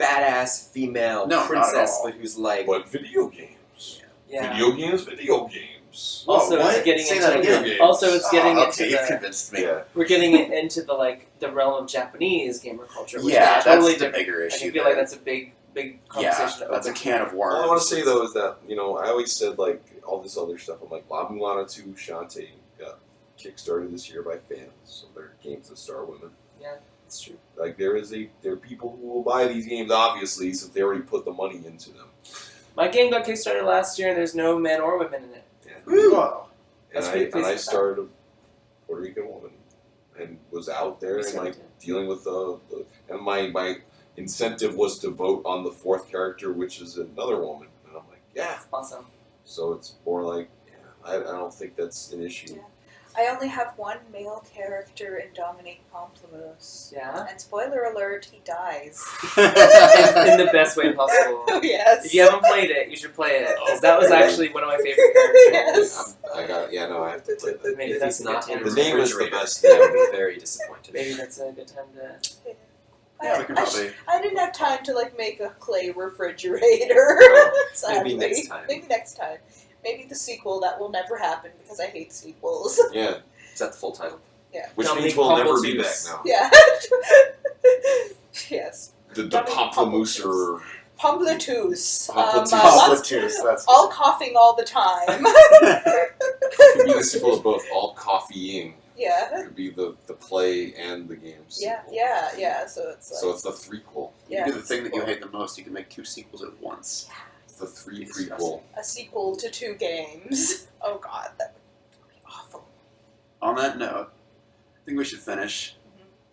[SPEAKER 4] badass female
[SPEAKER 1] No, not at
[SPEAKER 4] princess,
[SPEAKER 1] all.
[SPEAKER 4] but who's like,
[SPEAKER 3] But video games.
[SPEAKER 2] Yeah.
[SPEAKER 3] Video games.
[SPEAKER 2] Also,
[SPEAKER 1] what?
[SPEAKER 2] it's getting
[SPEAKER 1] Say
[SPEAKER 2] into
[SPEAKER 1] that
[SPEAKER 2] the,
[SPEAKER 1] again.
[SPEAKER 2] also it's getting
[SPEAKER 1] okay,
[SPEAKER 2] into
[SPEAKER 1] you've
[SPEAKER 2] the
[SPEAKER 1] convinced me.
[SPEAKER 3] Yeah.
[SPEAKER 2] we're getting into the realm of Japanese gamer culture. Which
[SPEAKER 1] Yeah,
[SPEAKER 2] is totally
[SPEAKER 1] that's the
[SPEAKER 2] different.
[SPEAKER 1] bigger
[SPEAKER 2] I
[SPEAKER 1] issue.
[SPEAKER 2] can feel like that's a big conversation.
[SPEAKER 1] yeah,
[SPEAKER 2] about
[SPEAKER 1] that's a
[SPEAKER 2] the
[SPEAKER 1] can of worms.
[SPEAKER 3] All I want to say though is that I always said like all this other stuff. I'm like La Mulana 2 Shantae got kickstarted this year by fans, so they're games that star women.
[SPEAKER 2] It's true.
[SPEAKER 3] Like there are people who will buy these games obviously since they already put the money into them.
[SPEAKER 2] My game got kickstarted last year, and there's no men or women in it.
[SPEAKER 3] Yeah.
[SPEAKER 1] Whoa.
[SPEAKER 3] And
[SPEAKER 2] That's
[SPEAKER 3] I
[SPEAKER 2] pretty
[SPEAKER 3] and
[SPEAKER 2] pleased
[SPEAKER 3] I
[SPEAKER 2] with that.
[SPEAKER 3] started a Puerto Rican woman and was out there and
[SPEAKER 2] Recently,
[SPEAKER 3] like dealing with and my incentive was to vote on the fourth character, which is another woman, and I'm like, yeah.
[SPEAKER 2] Awesome.
[SPEAKER 3] So it's more like, I don't think that's an issue.
[SPEAKER 5] Yeah. I only have one male character in Dominique Pamplemousse.
[SPEAKER 2] Yeah.
[SPEAKER 5] And spoiler alert, he dies.
[SPEAKER 2] In the best way possible.
[SPEAKER 5] Yes.
[SPEAKER 2] If you haven't played it, you should play it, because that was actually one of my favorite characters.
[SPEAKER 5] Yes.
[SPEAKER 3] I have to play that.
[SPEAKER 2] Maybe
[SPEAKER 4] if
[SPEAKER 2] that's
[SPEAKER 4] he's
[SPEAKER 2] a good
[SPEAKER 4] not
[SPEAKER 2] time
[SPEAKER 4] in
[SPEAKER 2] to
[SPEAKER 3] The name is the
[SPEAKER 4] refrigerator,
[SPEAKER 3] best.
[SPEAKER 4] I would be very disappointed.
[SPEAKER 2] Maybe that's a good time to.
[SPEAKER 1] Yeah, we could probably.
[SPEAKER 5] I didn't have time to make a clay refrigerator. Sadly.
[SPEAKER 4] Maybe next time.
[SPEAKER 5] Maybe next time. Maybe the sequel that will never happen because I hate sequels.
[SPEAKER 3] Yeah,
[SPEAKER 4] Is that the full title?
[SPEAKER 3] which
[SPEAKER 2] Dominique
[SPEAKER 3] means we'll never be back
[SPEAKER 2] Pamplemousse.
[SPEAKER 3] now.
[SPEAKER 5] Yeah. Yes.
[SPEAKER 3] The
[SPEAKER 5] Dominique
[SPEAKER 3] Pamplemousse
[SPEAKER 5] Pamplemousse.
[SPEAKER 1] Pamplemousse, that's
[SPEAKER 5] all coughing all the time.
[SPEAKER 3] could be the sequel of both. All coffeeing.
[SPEAKER 5] Yeah.
[SPEAKER 3] It could be the play and the games.
[SPEAKER 5] Yeah. So it's like.
[SPEAKER 3] So it's the threequel.
[SPEAKER 1] You
[SPEAKER 5] yeah.
[SPEAKER 1] do the thing that you hate the most, you can make 2 sequels at once.
[SPEAKER 3] It's the three
[SPEAKER 1] Disgusting.
[SPEAKER 3] prequel.
[SPEAKER 5] A sequel to 2 games. Oh god, that would be awful.
[SPEAKER 1] On that note, I think we should finish.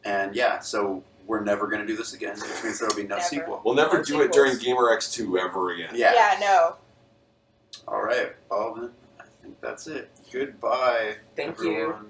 [SPEAKER 1] And yeah, so we're never going to do this again, which means there will be no
[SPEAKER 5] Never.
[SPEAKER 1] sequel.
[SPEAKER 3] We'll never
[SPEAKER 5] More
[SPEAKER 3] do it during
[SPEAKER 5] sequels.
[SPEAKER 3] GaymerX 2 ever again.
[SPEAKER 1] Yeah.
[SPEAKER 5] No.
[SPEAKER 1] All right. Well, then, I think that's it. Goodbye,
[SPEAKER 2] Thank you.
[SPEAKER 1] everyone.